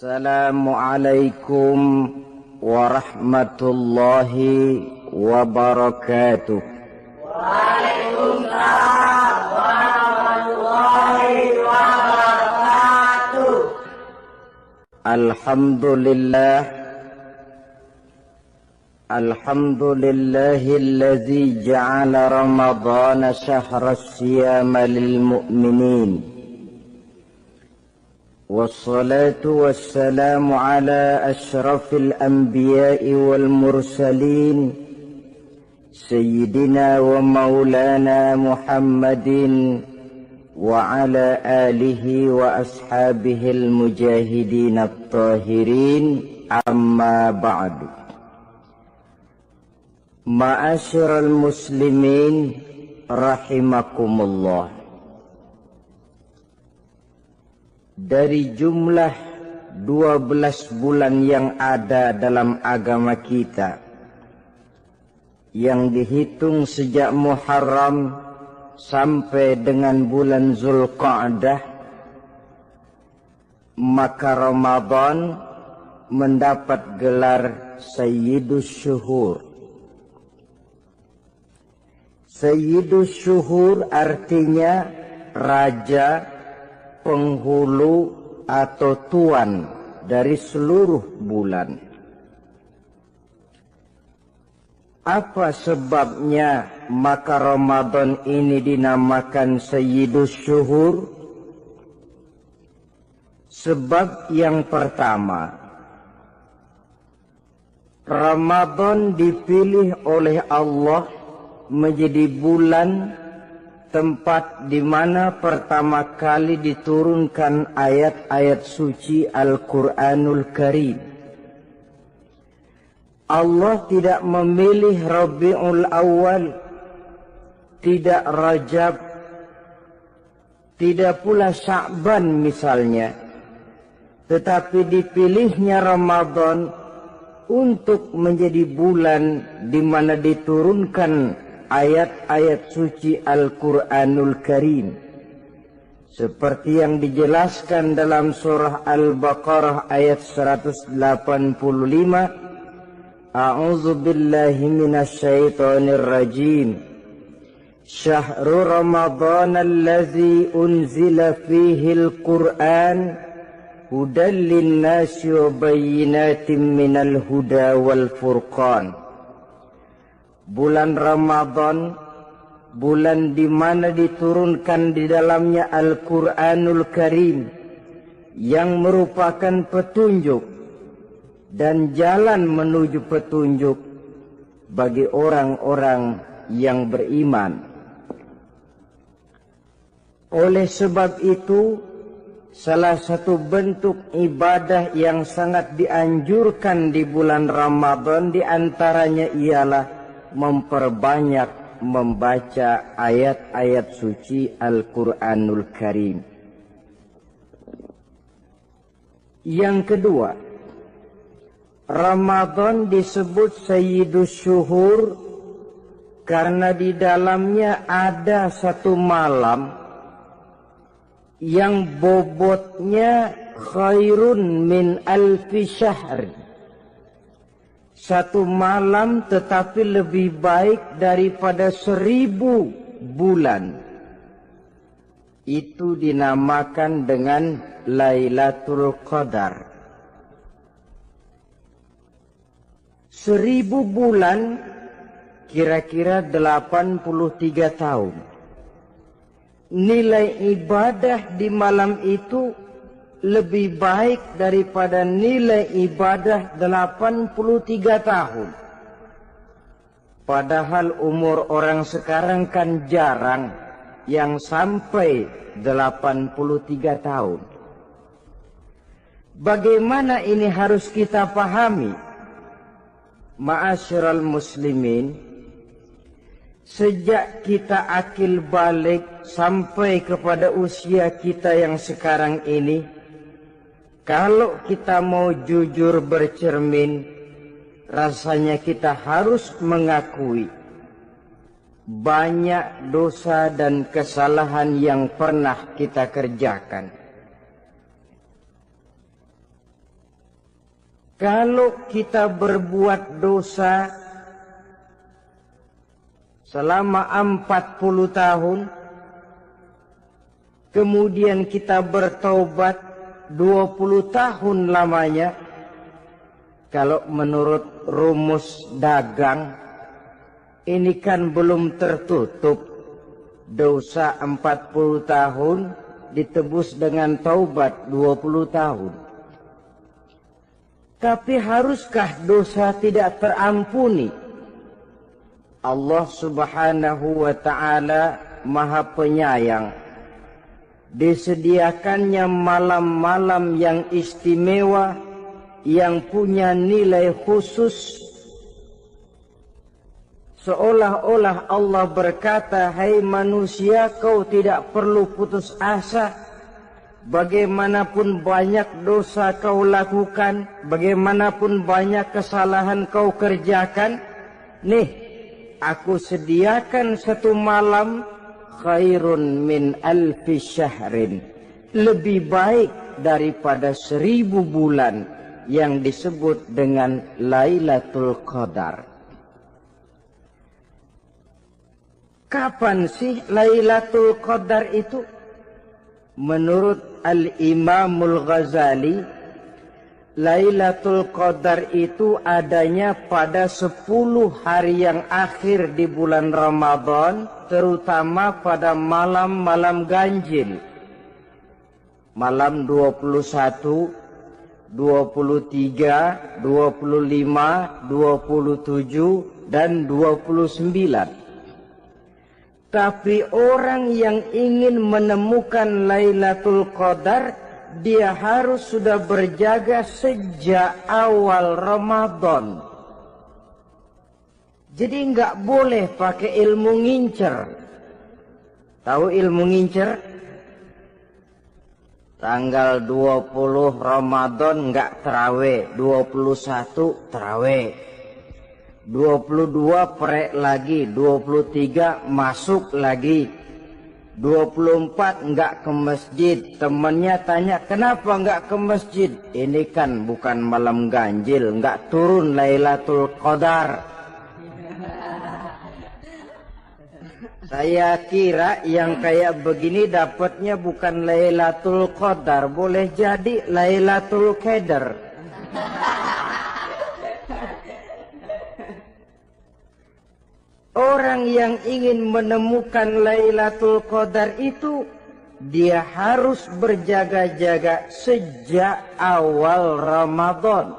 Assalamualaikum warahmatullahi wabarakatuh. Waalaikumsalam warahmatullahi wabarakatuh. Alhamdulillahilladzi ja'ala Ramadhana syahra siyama lil mu'minin. Wassalatu wassalamu ala ashrafil anbiya'i wal mursalin Sayyidina wa maulana Muhammadin wa ala alihi wa ashabihil mujahidin at-tahirin, amma ba'du. Ma'asyiral muslimin rahimakumullah. Dari jumlah 12 bulan yang ada dalam agama kita, yang dihitung sejak Muharram sampai dengan bulan Zulqa'dah, maka Ramadan mendapat gelar Sayyidus Syuhur. Sayyidus Syuhur artinya raja, penghulu atau tuan dari seluruh bulan. Apa sebabnya maka Ramadan ini dinamakan Sayyidus Syuhur? Sebab yang pertama, Ramadan dipilih oleh Allah menjadi bulan tempat di mana pertama kali diturunkan ayat-ayat suci Al-Quranul Karim. Allah tidak memilih Rabiul Awal, tidak Rajab, tidak pula Sya'ban misalnya, tetapi dipilihnya Ramadan untuk menjadi bulan di mana diturunkan ayat-ayat suci Al-Quranul Karim, seperti yang dijelaskan dalam surah Al-Baqarah ayat 185. A'udzu billahi minasyaitonir rajim. Syahrul Ramadan allazi unzila fihil Qur'an hudan linnasi wa bayyinatin minal huda wal furqan. Bulan Ramadan, bulan di mana diturunkan di dalamnya Al-Quranul Karim, yang merupakan petunjuk dan jalan menuju petunjuk bagi orang-orang yang beriman. Oleh sebab itu, salah satu bentuk ibadah yang sangat dianjurkan di bulan Ramadan diantaranya ialah memperbanyak membaca ayat-ayat suci Al-Quranul Karim. Yang kedua, Ramadan disebut Sayyidus Syuhur karena di dalamnya ada satu malam yang bobotnya khairun min alfi syahri. Satu malam tetapi lebih baik daripada 1000 bulan. Itu dinamakan dengan Lailatul Qadar. 1000 bulan kira-kira 83 tahun. Nilai ibadah di malam itu lebih baik daripada nilai ibadah 83 tahun. Padahal umur orang sekarang kan jarang yang sampai 83 tahun. Bagaimana ini harus kita pahami? Ma'asyiral muslimin, sejak kita akil balik sampai kepada usia kita yang sekarang ini, kalau kita mau jujur bercermin, rasanya kita harus mengakui banyak dosa dan kesalahan yang pernah kita kerjakan. Kalau kita berbuat dosa selama 40 tahun, kemudian kita bertaubat 20 tahun lamanya, kalau menurut rumus dagang, ini kan belum tertutup. Dosa 40 tahun ditebus dengan taubat 20 tahun. Tapi haruskah dosa tidak terampuni? Allah Subhanahu wa ta'ala Maha Penyayang. Disediakannya malam-malam yang istimewa, yang punya nilai khusus. Seolah-olah Allah berkata, hai manusia, kau tidak perlu putus asa. Bagaimanapun banyak dosa kau lakukan, bagaimanapun banyak kesalahan kau kerjakan, nih, aku sediakan satu malam khairun min alfi syahrin, lebih baik daripada 1000 bulan yang disebut dengan Lailatul Qadar. Kapan sih Lailatul Qadar itu? Menurut Al-Imamul Ghazali, Lailatul Qadar itu adanya pada 10 hari yang akhir di bulan Ramadan, terutama pada malam-malam ganjil. Malam 21, 23, 25, 27, dan 29. Tapi orang yang ingin menemukan Lailatul Qadar, dia harus sudah berjaga sejak awal Ramadan. Jadi nggak boleh pakai ilmu ngincer. Tahu ilmu ngincer? Tanggal 20 Ramadan nggak terawih, 21 terawih. 22 prek lagi, 23 masuk lagi, 24 enggak ke masjid. Temannya tanya, kenapa enggak ke masjid? Ini kan bukan malam ganjil, enggak turun Lailatul Qadar. Saya kira yang kayak begini dapatnya bukan Lailatul Qadar, boleh jadi Lailatul Qadar. Orang yang ingin menemukan Lailatul Qadar itu, dia harus berjaga-jaga sejak awal Ramadan.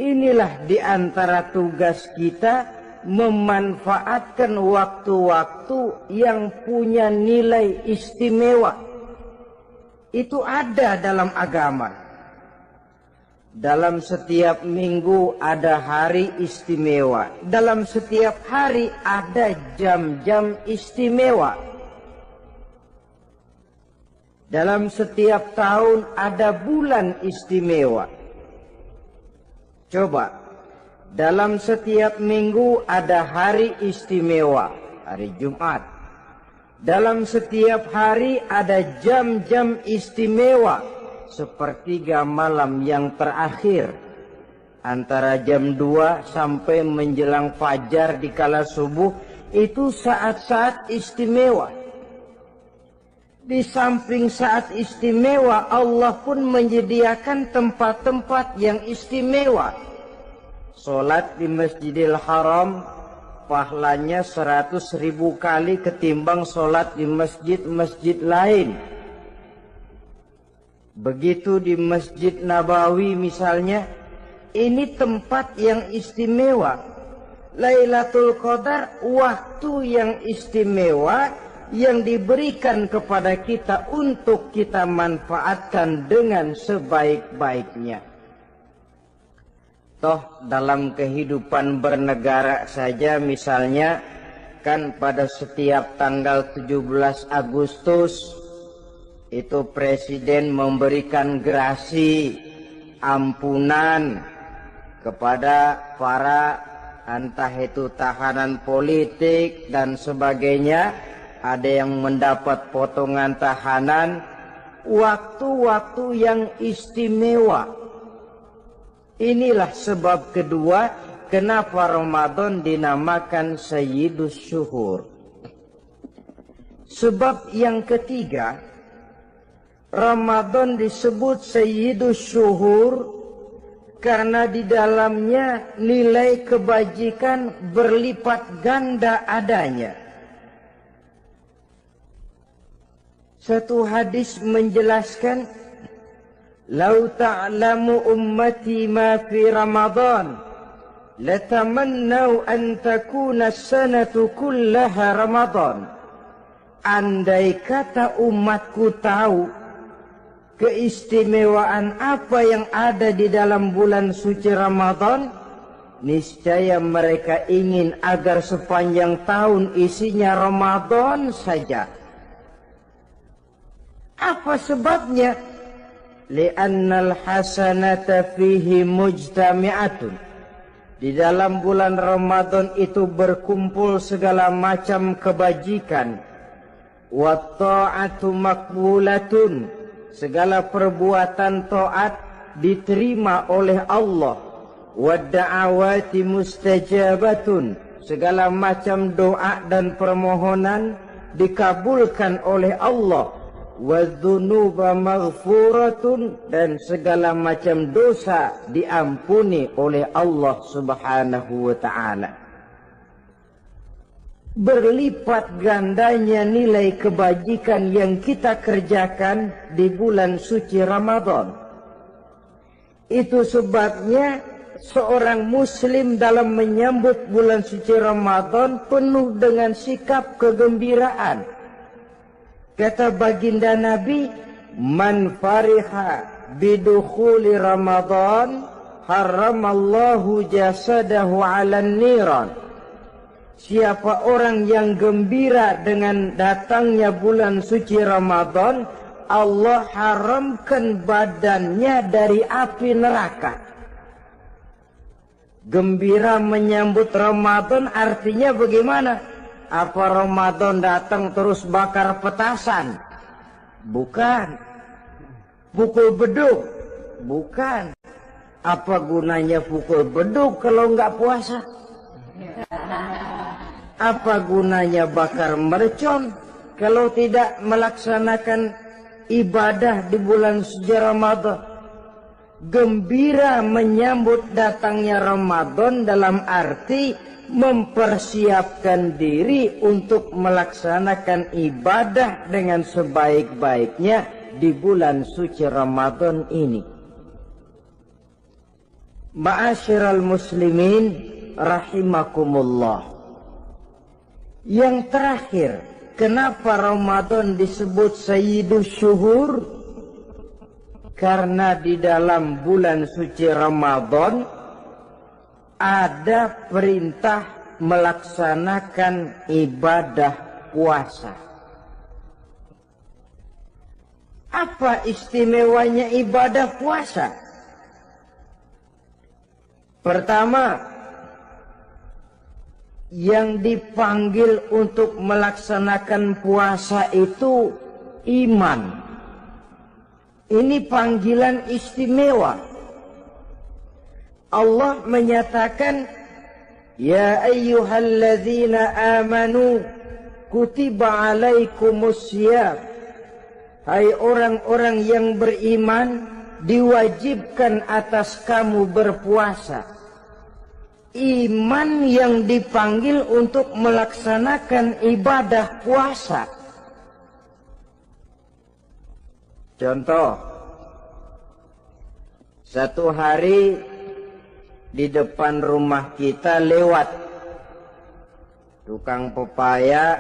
Inilah di antara tugas kita, memanfaatkan waktu-waktu yang punya nilai istimewa. Itu ada dalam agama. Dalam setiap minggu ada hari istimewa. Dalam setiap hari ada jam-jam istimewa. Dalam setiap tahun ada bulan istimewa. Coba, dalam setiap minggu ada hari istimewa, hari Jumat. Dalam setiap hari ada jam-jam istimewa. Sepertiga malam yang terakhir, antara jam 2 sampai menjelang fajar di kala subuh, itu saat-saat istimewa. Di samping saat istimewa, Allah pun menyediakan tempat-tempat yang istimewa. Sholat di Masjidil Haram pahalanya 100.000 kali ketimbang sholat di masjid-masjid lain. Begitu di Masjid Nabawi misalnya, ini tempat yang istimewa. Lailatul Qadar waktu yang istimewa yang diberikan kepada kita untuk kita manfaatkan dengan sebaik-baiknya. Toh dalam kehidupan bernegara saja misalnya, kan pada setiap tanggal 17 Agustus itu presiden memberikan gerasi ampunan kepada para entah itu tahanan politik dan sebagainya. Ada yang mendapat potongan tahanan. Waktu-waktu yang istimewa. Inilah sebab kedua kenapa Ramadan dinamakan Sayyidus Syuhur. Sebab yang ketiga, Ramadan disebut Sayyidus Syuhur karena di dalamnya nilai kebajikan berlipat ganda adanya. Satu hadis menjelaskan, "Lau ta'lamu ummati ma fi Ramadan, latamannau an takuna as-sanatu kullaha Ramadan." Andai kata umatku tahu keistimewaan apa yang ada di dalam bulan suci Ramadan, niscaya mereka ingin agar sepanjang tahun isinya Ramadan saja. Apa sebabnya? Li'annal hasanata fihi mujtami'atun. Di dalam bulan Ramadan itu berkumpul segala macam kebajikan. Wa ta'atu maqbulatun. Segala perbuatan taat diterima oleh Allah. Wa da'awati mustajabatun. Segala macam doa dan permohonan dikabulkan oleh Allah. Wa dzunuba maghfuratun, dan segala macam dosa diampuni oleh Allah Subhanahu wa ta'ala. Berlipat gandanya nilai kebajikan yang kita kerjakan di bulan suci Ramadan. Itu sebabnya seorang muslim dalam menyambut bulan suci Ramadan penuh dengan sikap kegembiraan. Kata baginda Nabi, "Man fariha bidukhuli Ramadan, haramallahu jasadahu 'alan niran." Siapa orang yang gembira dengan datangnya bulan suci Ramadan, Allah haramkan badannya dari api neraka. Gembira menyambut Ramadan artinya bagaimana? Apa Ramadan datang terus bakar petasan? Bukan. Pukul beduk? Bukan. Apa gunanya pukul beduk kalau nggak puasa? Apa gunanya bakar mercon kalau tidak melaksanakan ibadah di bulan suci Ramadan? Gembira menyambut datangnya Ramadan dalam arti mempersiapkan diri untuk melaksanakan ibadah dengan sebaik-baiknya di bulan suci Ramadan ini. Ma'asyiral muslimin rahimakumullah. Yang terakhir, kenapa Ramadan disebut Sayyidus Syuhur? Karena di dalam bulan suci Ramadan ada perintah melaksanakan ibadah puasa. Apa istimewanya ibadah puasa? Pertama, yang dipanggil untuk melaksanakan puasa itu iman. Ini panggilan istimewa. Allah menyatakan, "Ya ayyuhalladzina amanu kutiba alaikumussyam." Hai orang-orang yang beriman, diwajibkan atas kamu berpuasa. Iman yang dipanggil untuk melaksanakan ibadah puasa. Contoh, satu hari di depan rumah kita lewat tukang pepaya,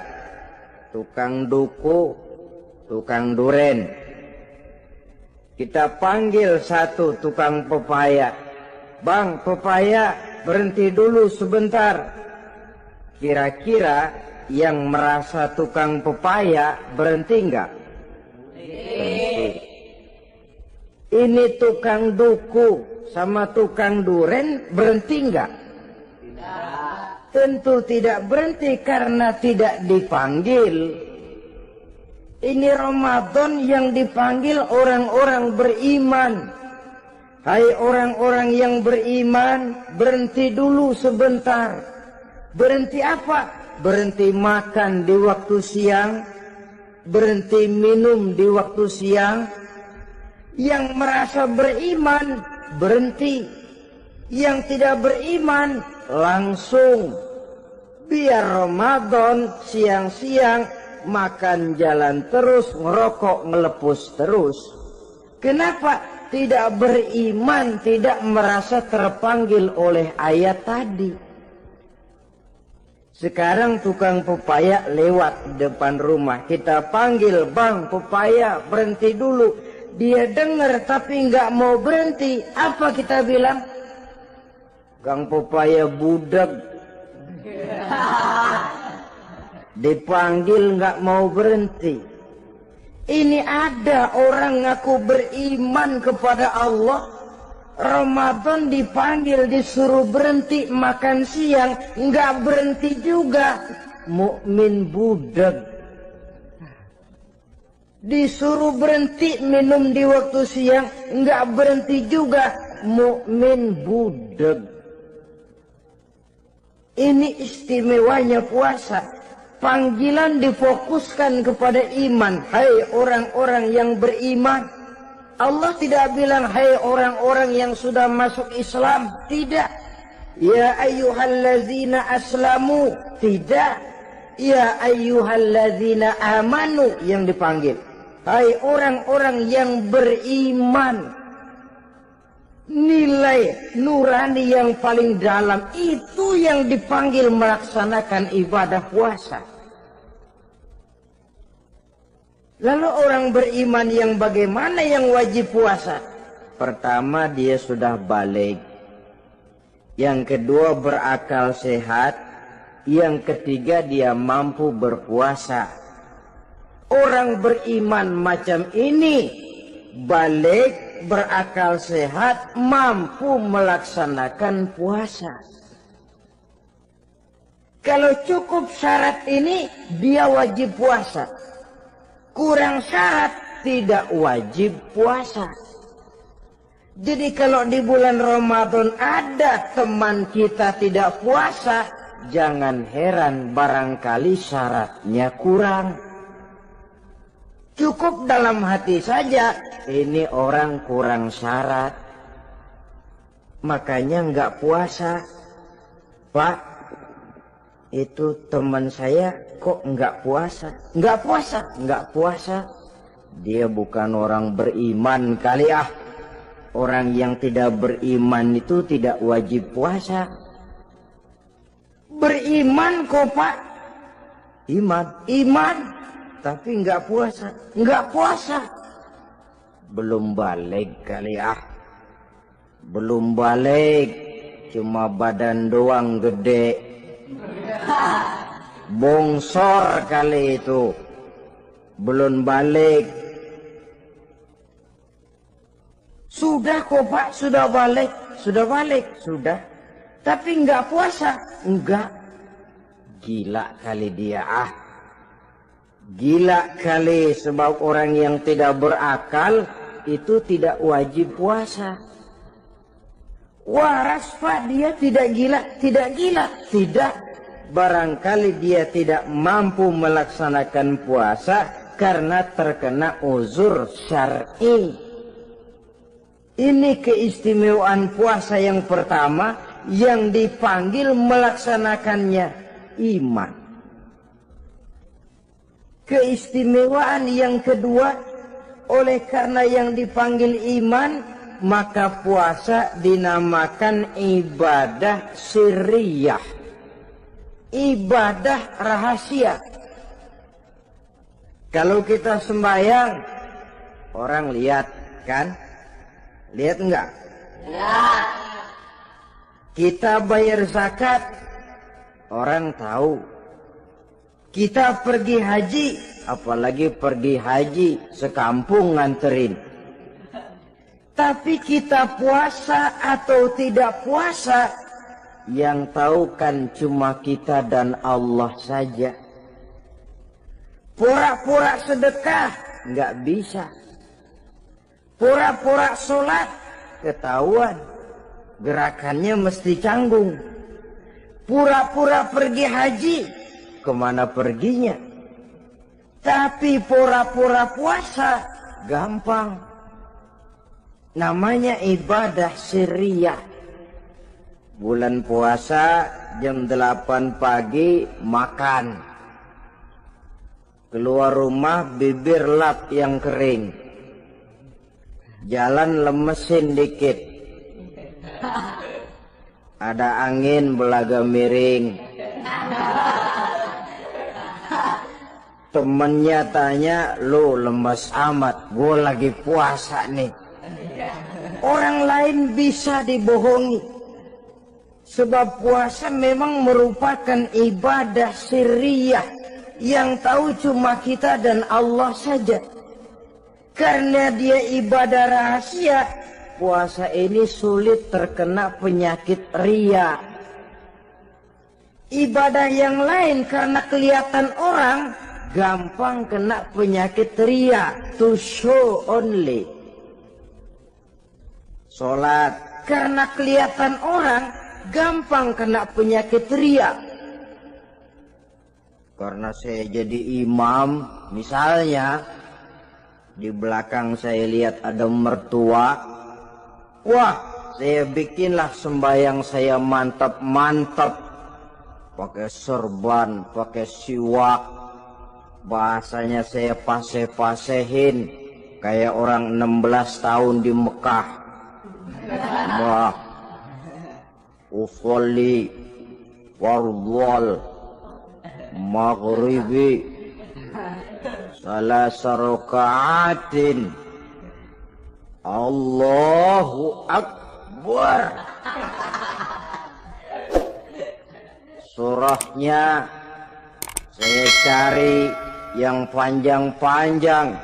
tukang duku, tukang duren. Kita panggil satu tukang pepaya, "Bang, pepaya, berhenti dulu sebentar." Kira-kira yang merasa tukang pepaya berhenti enggak? Berhenti. Ini tukang duku sama tukang duren berhenti enggak? Tidak. Tentu tidak berhenti karena tidak dipanggil. Ini Ramadan yang dipanggil orang-orang beriman. Hai orang-orang yang beriman, berhenti dulu sebentar. Berhenti apa? Berhenti makan di waktu siang, berhenti minum di waktu siang. Yang merasa beriman, berhenti. Yang tidak beriman, langsung. Biar Ramadan siang-siang makan jalan terus, ngerokok, ngelepus terus. Kenapa? Tidak beriman, tidak merasa terpanggil oleh ayat tadi. Sekarang tukang pepaya lewat depan rumah. Kita panggil, "Bang, pepaya, berhenti dulu." Dia dengar tapi nggak mau berhenti. Apa kita bilang? "Kang pepaya budak." Dipanggil nggak mau berhenti. Ini ada orang ngaku beriman kepada Allah, Ramadan dipanggil disuruh berhenti makan siang, nggak berhenti juga. Mukmin budak. Disuruh berhenti minum di waktu siang, nggak berhenti juga. Mukmin budak. Ini istimewanya puasa. Panggilan difokuskan kepada iman. Hai orang-orang yang beriman. Allah tidak bilang hai orang-orang yang sudah masuk Islam. Tidak. Ya ayyuhallazina aslamu. Tidak. Ya ayyuhallazina amanu yang dipanggil. Hai orang-orang yang beriman. Nilai nurani yang paling dalam itu yang dipanggil melaksanakan ibadah puasa. Lalu orang beriman yang bagaimana yang wajib puasa? Pertama, dia sudah balik. Yang kedua, berakal sehat. Yang ketiga, dia mampu berpuasa. Orang beriman macam ini balik, berakal sehat, mampu melaksanakan puasa. Kalau cukup syarat ini, dia wajib puasa. Kurang syarat, tidak wajib puasa. Jadi kalau di bulan Ramadan ada teman kita tidak puasa, jangan heran barangkali syaratnya kurang. Cukup dalam hati saja, ini orang kurang syarat. Makanya nggak puasa. Pak, itu teman saya kok nggak puasa? Nggak puasa, nggak puasa. Dia bukan orang beriman kali ah. Orang yang tidak beriman itu tidak wajib puasa. Beriman kok Pak? Iman. Tapi nggak puasa. Nggak puasa. Belum balik kali ah. Belum balik. Cuma badan doang gede. Bongsor kali itu. Belum balik. Sudah kok Pak, sudah balik. Sudah balik, sudah. Tapi nggak puasa. Enggak. Gila kali dia ah. Gila kali, sebab orang yang tidak berakal itu tidak wajib puasa. Waras Pak, dia tidak gila. Tidak gila, tidak. Barangkali dia tidak mampu melaksanakan puasa karena terkena uzur syar'i. Ini keistimewaan puasa yang pertama, yang dipanggil melaksanakannya iman. Keistimewaan yang kedua, oleh karena yang dipanggil iman, maka puasa dinamakan ibadah sirriyah. Ibadah rahasia. Kalau kita sembahyang, orang lihat kan? Lihat enggak? Lihat. Kita bayar zakat, orang tahu. Kita pergi haji, apalagi pergi haji sekampung nganterin. Tapi kita puasa atau tidak puasa, yang tahu kan cuma kita dan Allah saja. Pura-pura sedekah, nggak bisa. Pura-pura sholat, ketahuan. Gerakannya mesti canggung. Pura-pura pergi haji, kemana perginya? Tapi pura-pura puasa, gampang. Namanya ibadah sirriyah. Bulan puasa jam 8 pagi makan. Keluar rumah bibir lap yang kering. Jalan lemesin dikit. Ada angin belaga miring. Temennya tanya, "Lu lemes amat, gue lagi puasa nih." Orang lain bisa dibohongi. Sebab puasa memang merupakan ibadah sirriyah yang tahu cuma kita dan Allah saja. Karena dia ibadah rahasia, puasa ini sulit terkena penyakit riya. Ibadah yang lain karena kelihatan orang, gampang kena penyakit riya, to show only. Sholat karena kelihatan orang, gampang kena penyakit riya. Karena saya jadi imam, misalnya di belakang saya lihat ada mertua, wah, saya bikinlah sembahyang saya mantap-mantap, pakai serban, pakai siwak, bahasanya saya paseh-pasehin kayak orang 16 tahun di Mekah. Wah, usolli fardhal maghribi salasa raka'atin, Allahu Akbar. Surahnya saya cari yang panjang-panjang,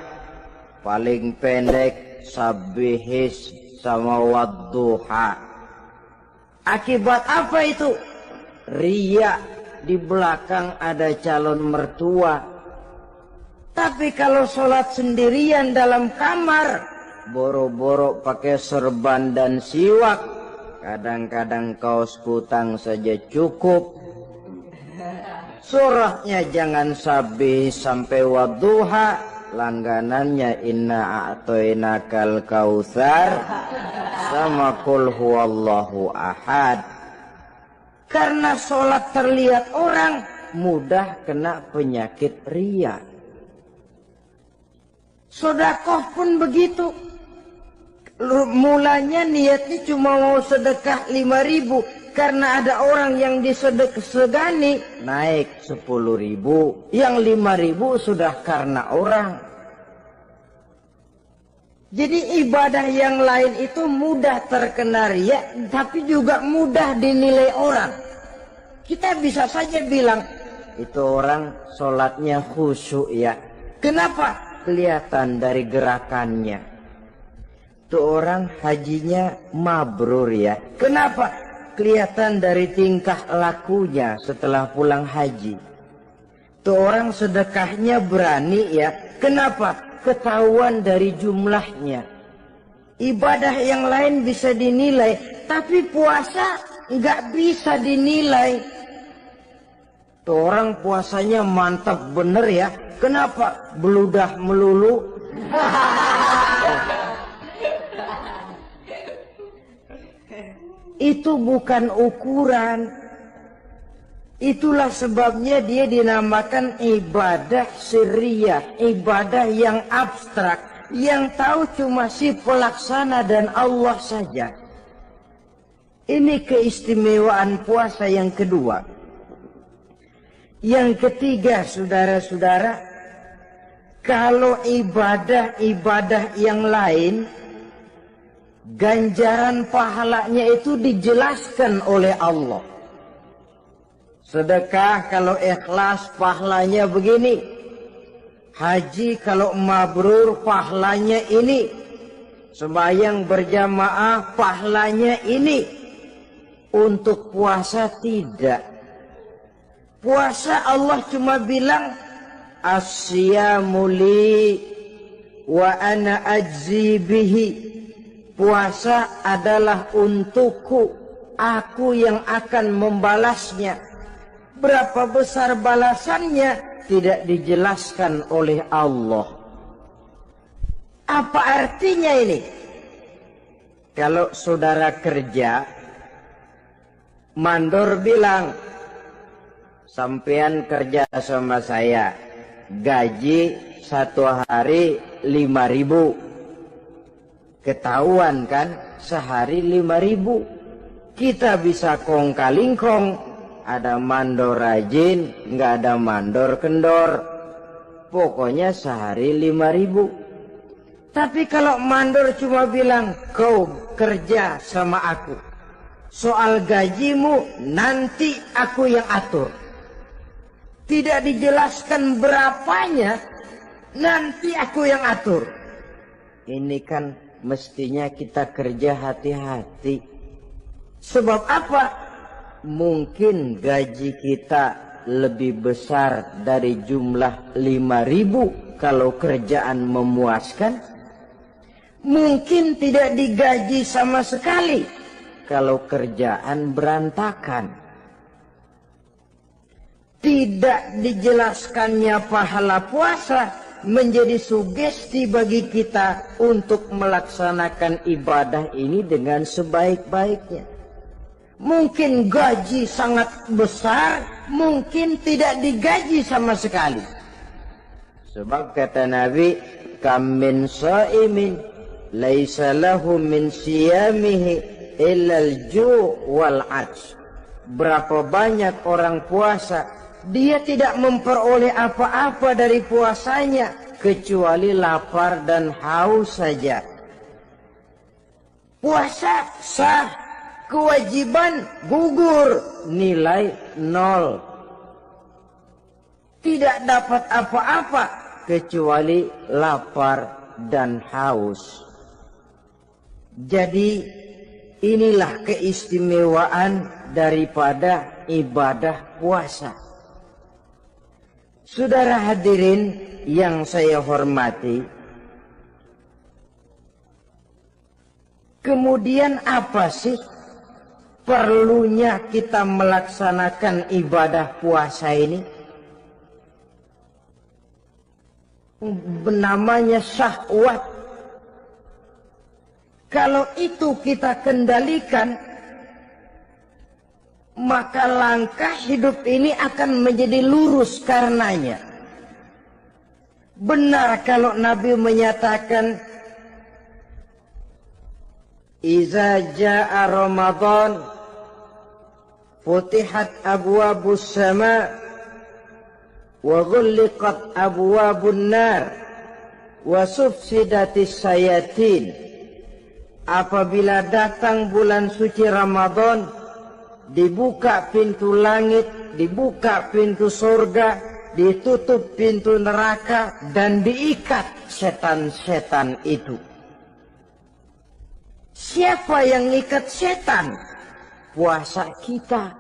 paling pendek Sabbihis sama Wadduha. Akibat apa itu? Riya, di belakang ada calon mertua. Tapi kalau sholat sendirian dalam kamar, boro-boro pakai serban dan siwak, kadang-kadang kaos kutang saja cukup. Surahnya jangan Sabbih sampai Wadduha, langganannya Inna A'toinakal Kautsar sama Qul Huwallahu Ahad. Karena sholat terlihat orang, mudah kena penyakit riya. Sedekah pun begitu. Mulanya niatnya cuma mau sedekah 5.000. Karena ada orang yang disedekahani naik 10.000. Yang 5.000 sudah karena orang. Jadi ibadah yang lain itu mudah terkena riya, tapi juga mudah dinilai orang. Kita bisa saja bilang, itu orang sholatnya khusyuk ya. Kenapa? Kelihatan dari gerakannya. Itu orang hajinya mabrur ya. Kenapa? Kelihatan dari tingkah lakunya setelah pulang haji. Itu orang sedekahnya berani ya. Kenapa? Ketahuan dari jumlahnya. Ibadah yang lain bisa dinilai, tapi puasa nggak bisa dinilai. Tuh orang puasanya mantap bener ya. Kenapa? Beludah melulu. Itu bukan ukuran. Itulah sebabnya dia dinamakan ibadah sirriyah, ibadah yang abstrak, yang tahu cuma si pelaksana dan Allah saja. Ini keistimewaan puasa yang kedua. Yang ketiga, saudara-saudara, kalau ibadah-ibadah yang lain, ganjaran pahalanya itu dijelaskan oleh Allah. Sedekah kalau ikhlas pahalanya begini. Haji kalau mabrur pahalanya ini. Sembahyang berjamaah pahalanya ini. Untuk puasa tidak. Puasa Allah cuma bilang, As-siyamu li wa ana ajzi bihi. puasa adalah untukku, aku yang akan membalasnya. Berapa besar balasannya tidak dijelaskan oleh Allah. Apa artinya ini? Kalau saudara kerja, mandor bilang, sampean kerja sama saya, gaji satu hari 5.000. Ketahuan kan, sehari 5.000. Kita bisa kong kaling kong, ada mandor rajin, nggak ada mandor kendor. Pokoknya sehari 5.000. Tapi kalau mandor cuma bilang, kau kerja sama aku, soal gajimu nanti aku yang atur. Tidak dijelaskan berapanya, nanti aku yang atur. Ini kan mestinya kita kerja hati-hati. Sebab apa? Mungkin gaji kita lebih besar dari jumlah 5.000 kalau kerjaan memuaskan. Mungkin tidak digaji sama sekali kalau kerjaan berantakan. Tidak dijelaskannya pahala puasa menjadi sugesti bagi kita untuk melaksanakan ibadah ini dengan sebaik-baiknya. Mungkin gaji sangat besar, mungkin tidak digaji sama sekali. Sebab kata Nabi, kam min shaimin laisa lahu min siyamihi illa al-ju' wal 'atsh. Berapa banyak orang puasa, dia tidak memperoleh apa-apa dari puasanya kecuali lapar dan haus saja. Puasa sah, kewajiban gugur, nilai 0. Tidak dapat apa-apa kecuali lapar dan haus. Jadi inilah keistimewaan daripada ibadah puasa. Saudara hadirin yang saya hormati, kemudian apa sih perlunya kita melaksanakan ibadah puasa ini? Namanya syahwat. Kalau itu kita kendalikan, maka langkah hidup ini akan menjadi lurus karenanya. Benar kalau Nabi menyatakan, Iza ja'a Ramadan futihat abwabus sama wa ghulliqat abwabun nar wa sufsidatis sayatin. Apabila datang bulan suci Ramadan, dibuka pintu langit, dibuka pintu surga, ditutup pintu neraka, dan diikat setan-setan itu. Siapa yang ngikat setan? Puasa kita.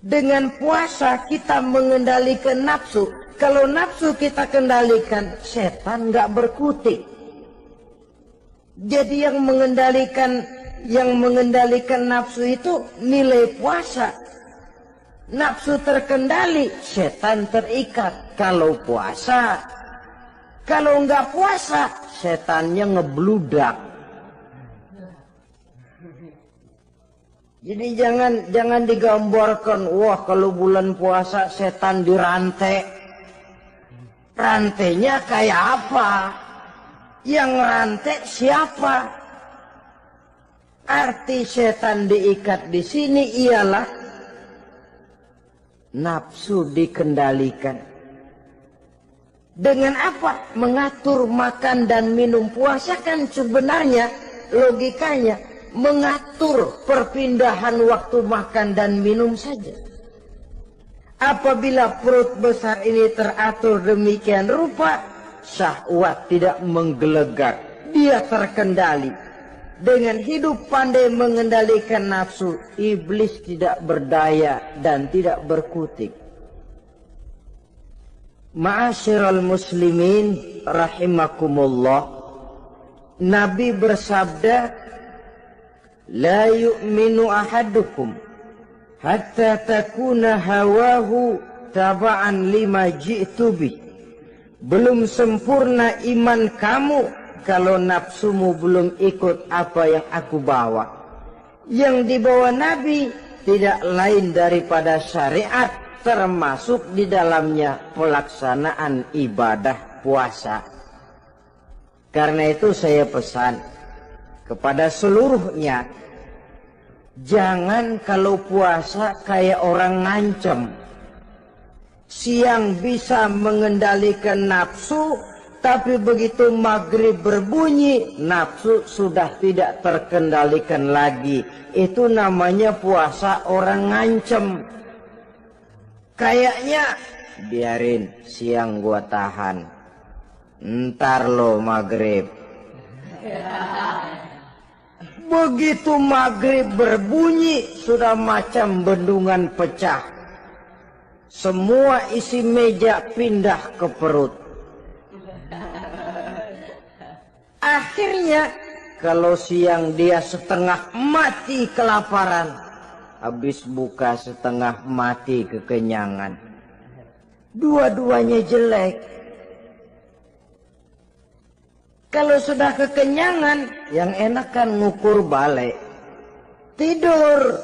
Dengan puasa kita mengendalikan nafsu. Kalau nafsu kita kendalikan, setan nggak berkutik. Jadi yang mengendalikan nafsu itu nilai puasa. Nafsu terkendali, setan terikat. Kalau puasa, kalau nggak puasa, setannya ngebludak. Jadi jangan digambarkan, wah kalau bulan puasa setan dirantai. Rantainya kayak apa? Yang rantai siapa? Arti setan diikat di sini ialah nafsu dikendalikan. Dengan apa? Mengatur makan dan minum. Puasa kan sebenarnya logikanya mengatur perpindahan waktu makan dan minum saja. Apabila perut besar ini teratur demikian rupa, syahwat tidak menggelegar, dia terkendali. Dengan hidup pandai mengendalikan nafsu, iblis tidak berdaya dan tidak berkutik. Ma'asyiral muslimin rahimakumullah, Nabi bersabda, la yu'minu ahadukum hatta takuna hawahu taba'an lima ji'tu bih. Belum sempurna iman kamu kalau nafsumu belum ikut apa yang aku bawa. Yang dibawa Nabi tidak lain daripada syariat, termasuk di dalamnya pelaksanaan ibadah puasa. Karena itu saya pesan kepada seluruhnya, jangan kalau puasa kayak orang ngancem. Siang bisa mengendalikan nafsu, tapi begitu maghrib berbunyi, nafsu sudah tidak terkendalikan lagi. Itu namanya puasa orang ngancem. Kayaknya biarin siang gua tahan, ntar lo maghrib. Begitu maghrib berbunyi, sudah macam bendungan pecah. Semua isi meja pindah ke perut. Akhirnya kalau siang dia setengah mati kelaparan, habis buka setengah mati kekenyangan. Dua-duanya jelek. Kalau sudah kekenyangan, yang enak kan ngukur balik. Tidur.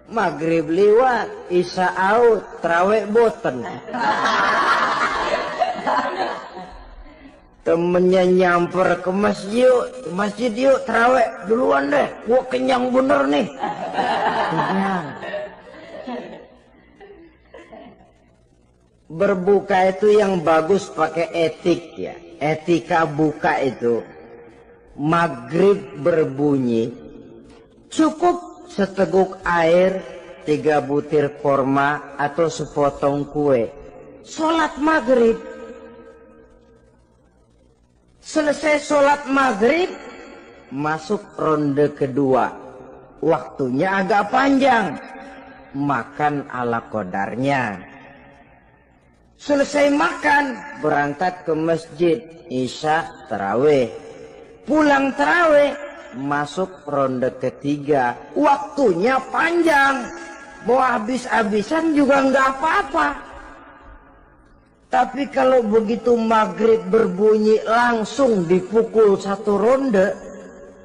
Maghrib liwat, isya out, terawih boten. Temennya nyamper ke masjid yuk, terawih duluan deh. Gua kenyang bener nih. Kenyang. Berbuka itu yang bagus pakai etik ya. Etika buka itu, maghrib berbunyi, cukup seteguk air, 3 butir korma atau sepotong kue. Sholat maghrib. Selesai sholat maghrib, masuk ronde kedua. Waktunya agak panjang, makan ala qadarnya. Selesai makan, berangkat ke masjid, isya tarawih. Pulang tarawih, masuk ronde ketiga. Waktunya panjang, mau habis-habisan juga nggak apa-apa. Tapi kalau begitu maghrib berbunyi langsung dipukul 1 ronde,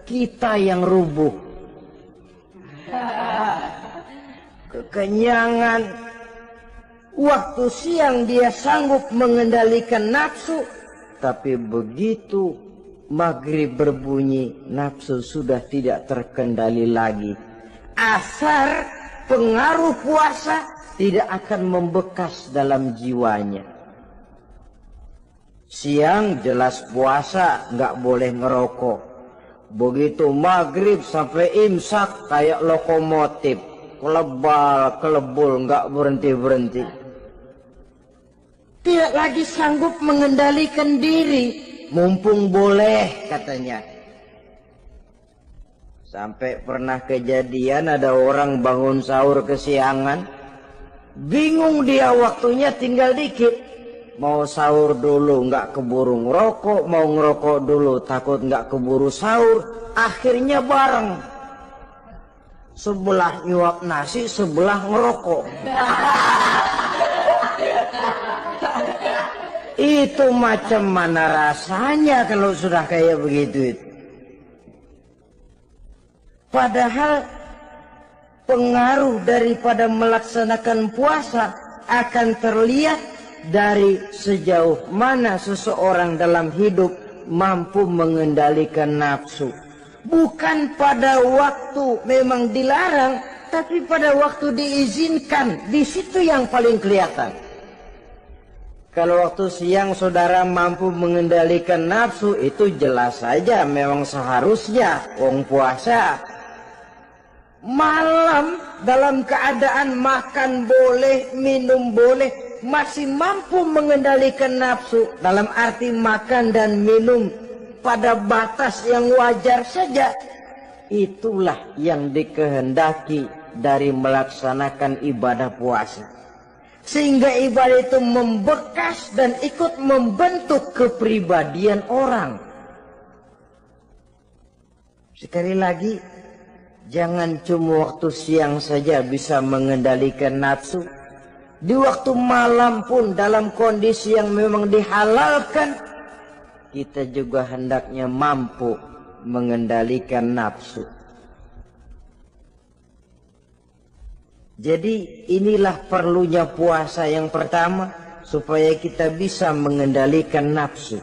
kita yang rubuh. Kekenyangan. Waktu siang dia sanggup mengendalikan nafsu, tapi begitu maghrib berbunyi, nafsu sudah tidak terkendali lagi. Asar pengaruh puasa tidak akan membekas dalam jiwanya. Siang jelas puasa, nggak boleh ngerokok. Begitu maghrib sampai imsak kayak lokomotif, kelebul nggak berhenti-berhenti. Tidak lagi sanggup mengendalikan diri, mumpung boleh katanya. Sampai pernah kejadian ada orang bangun sahur kesiangan, bingung dia waktunya tinggal dikit. Mau sahur dulu nggak keburu ngerokok, mau ngerokok dulu takut nggak keburu sahur, akhirnya bareng. Sebelah nyuap nasi, sebelah ngerokok. Itu macam mana rasanya kalau sudah kayak begitu itu. Padahal pengaruh daripada melaksanakan puasa akan terlihat dari sejauh mana seseorang dalam hidup mampu mengendalikan nafsu. Bukan pada waktu memang dilarang, tapi pada waktu diizinkan. Di situ yang paling kelihatan. Kalau waktu siang saudara mampu mengendalikan nafsu, itu jelas saja memang seharusnya wong puasa. Malam dalam keadaan makan boleh, minum boleh, masih mampu mengendalikan nafsu, dalam arti makan dan minum pada batas yang wajar saja. Itulah yang dikehendaki dari melaksanakan ibadah puasa. Sehingga ibadah itu membekas dan ikut membentuk kepribadian orang. Sekali lagi, jangan cuma waktu siang saja bisa mengendalikan nafsu. Di waktu malam pun dalam kondisi yang memang dihalalkan, kita juga hendaknya mampu mengendalikan nafsu. Jadi inilah perlunya puasa yang pertama, supaya kita bisa mengendalikan nafsu.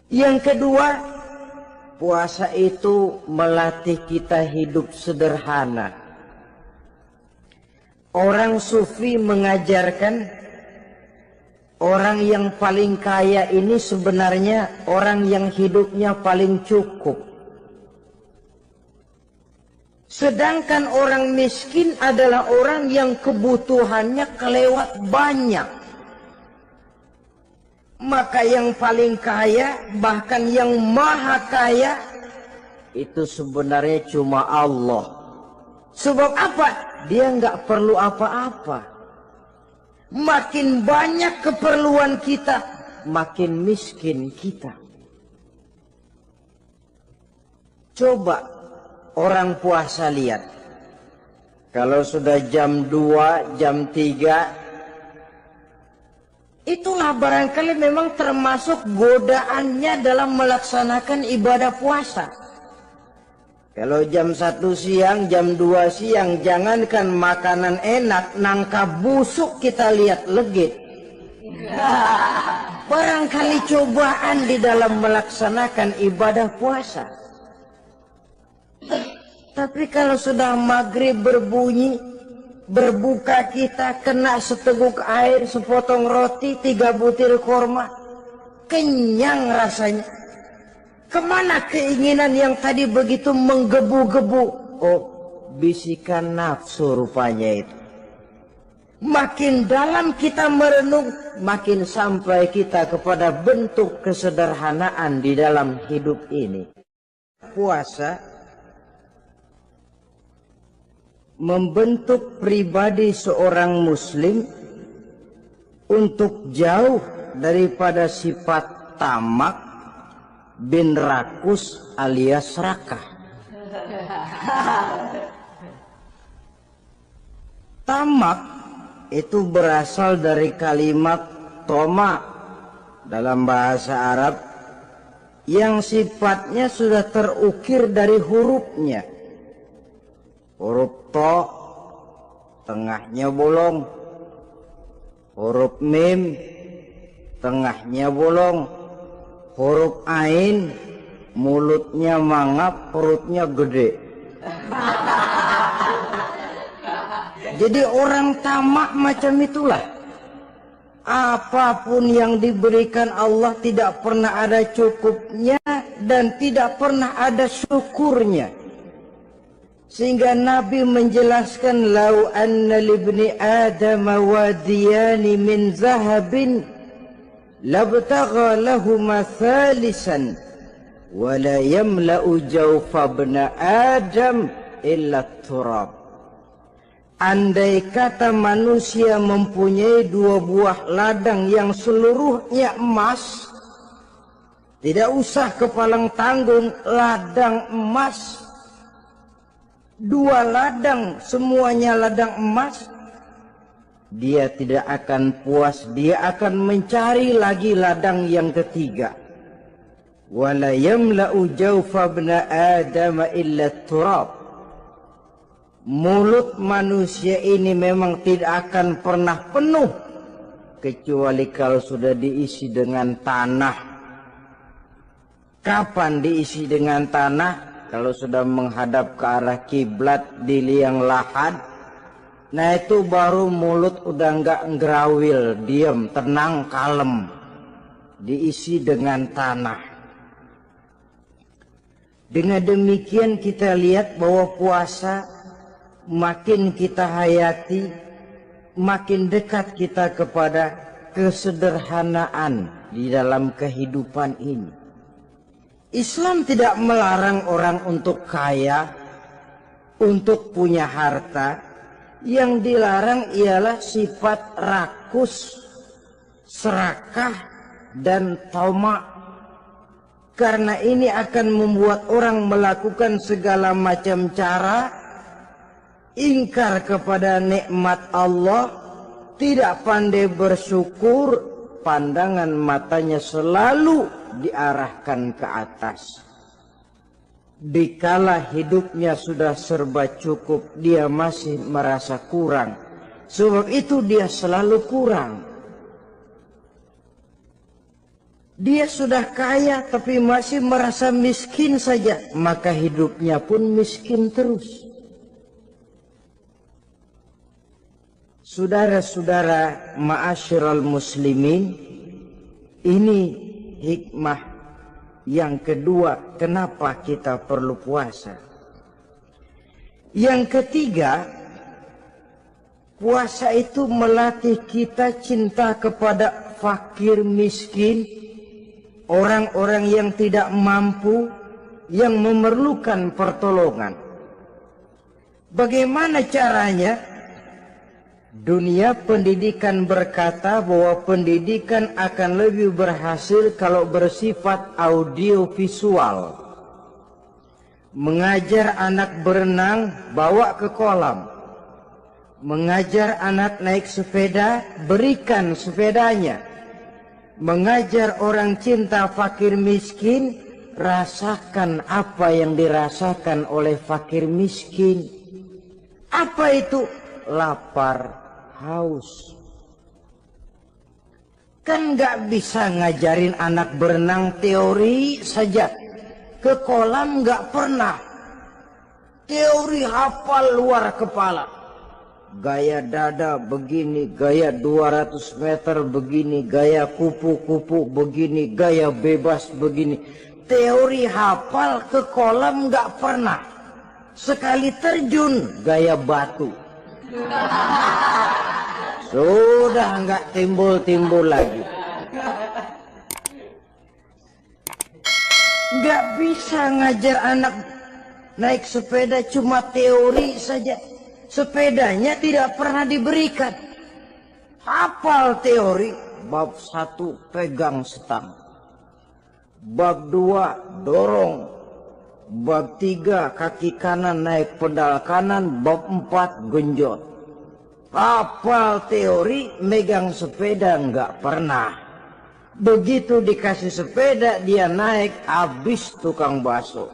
Yang kedua, puasa itu melatih kita hidup sederhana. Orang sufi mengajarkan orang yang paling kaya ini sebenarnya orang yang hidupnya paling cukup. Sedangkan orang miskin adalah orang yang kebutuhannya kelewat banyak. Maka yang paling kaya, bahkan yang maha kaya, itu sebenarnya cuma Allah. Sebab apa? Dia nggak perlu apa-apa. Makin banyak keperluan kita, makin miskin kita. Coba orang puasa lihat. Kalau sudah jam 2, jam 3, itulah barangkali memang termasuk godaannya dalam melaksanakan ibadah puasa. Kalau jam 1 siang, jam 2 siang, jangankan makanan enak, nangka busuk kita lihat legit. Barangkali cobaan di dalam melaksanakan ibadah puasa. Tapi kalau sudah maghrib berbunyi, berbuka kita kena seteguk air, sepotong roti, 3 butir korma, kenyang rasanya. Kemana keinginan yang tadi begitu menggebu-gebu? Oh, bisikan nafsu rupanya itu. Makin dalam kita merenung, makin sampai kita kepada bentuk kesederhanaan di dalam hidup ini. Puasa membentuk pribadi seorang muslim untuk jauh daripada sifat tamak bin rakus alias serakah. Tamak itu berasal dari kalimat toma dalam bahasa Arab yang sifatnya sudah terukir dari hurufnya. Huruf to tengahnya bolong, huruf mim tengahnya bolong, huruf ain mulutnya mangap, perutnya gede. Jadi orang tamak macam itulah. Apapun yang diberikan Allah tidak pernah ada cukupnya dan tidak pernah ada syukurnya. Sehingga Nabi menjelaskan, lau anna libni Adam wadiyani min zahabin labtagha lahuma thalisan wala yamla'u jawfa ibna Adam illa turab. Andai kata manusia mempunyai 2 buah ladang yang seluruhnya emas, tidak usah kepalang tanggung, ladang emas, 2 ladang semuanya ladang emas, dia tidak akan puas, dia akan mencari lagi ladang yang ketiga. Wala yamla'u jawfa ibna Adam illa turab. Mulut manusia ini memang tidak akan pernah penuh kecuali kalau sudah diisi dengan tanah. Kapan diisi dengan tanah? Kalau sudah menghadap ke arah kiblat di liang lahat, nah itu baru mulut udah nggak ngerawil, diam, tenang, kalem, diisi dengan tanah. Dengan demikian kita lihat bahwa puasa makin kita hayati, makin dekat kita kepada kesederhanaan di dalam kehidupan ini. Islam tidak melarang orang untuk kaya, untuk punya harta. Yang dilarang ialah sifat rakus, serakah, dan tamak. karena ini akan membuat orang melakukan segala macam cara, ingkar kepada nikmat Allah, tidak pandai bersyukur, pandangan matanya selalu diarahkan ke atas. Dikala hidupnya sudah serba cukup, dia masih merasa kurang. Sebab itu dia selalu kurang. Dia sudah kaya tapi masih merasa miskin saja, maka hidupnya pun miskin terus. Saudara-saudara ma'asyiral muslimin, ini hikmah yang kedua kenapa kita perlu puasa. Yang ketiga, puasa itu melatih kita cinta kepada fakir miskin, orang-orang yang tidak mampu, yang memerlukan pertolongan. Bagaimana caranya? Dunia pendidikan berkata bahwa pendidikan akan lebih berhasil kalau bersifat audiovisual. Mengajar anak berenang, bawa ke kolam. Mengajar anak naik sepeda, berikan sepedanya. Mengajar orang cinta fakir miskin, rasakan apa yang dirasakan oleh fakir miskin. Apa itu? Lapar, haus. Kan nggak bisa ngajarin anak berenang teori saja. Ke kolam nggak pernah. Teori hafal luar kepala. Gaya dada begini, gaya 200 meter begini, gaya kupu-kupu begini, gaya bebas begini. Teori hafal, ke kolam nggak pernah. Sekali terjun, gaya batu. Sudah nggak timbul-timbul lagi. Nggak bisa ngajar anak naik sepeda cuma teori saja. Sepedanya tidak pernah diberikan. Hafal teori, bab 1 pegang stang, bab 2 dorong, bab 3 kaki kanan naik pedal kanan, bab 4 genjot. Hafal teori, megang sepeda nggak pernah. Begitu dikasih sepeda, dia naik, habis tukang bakso.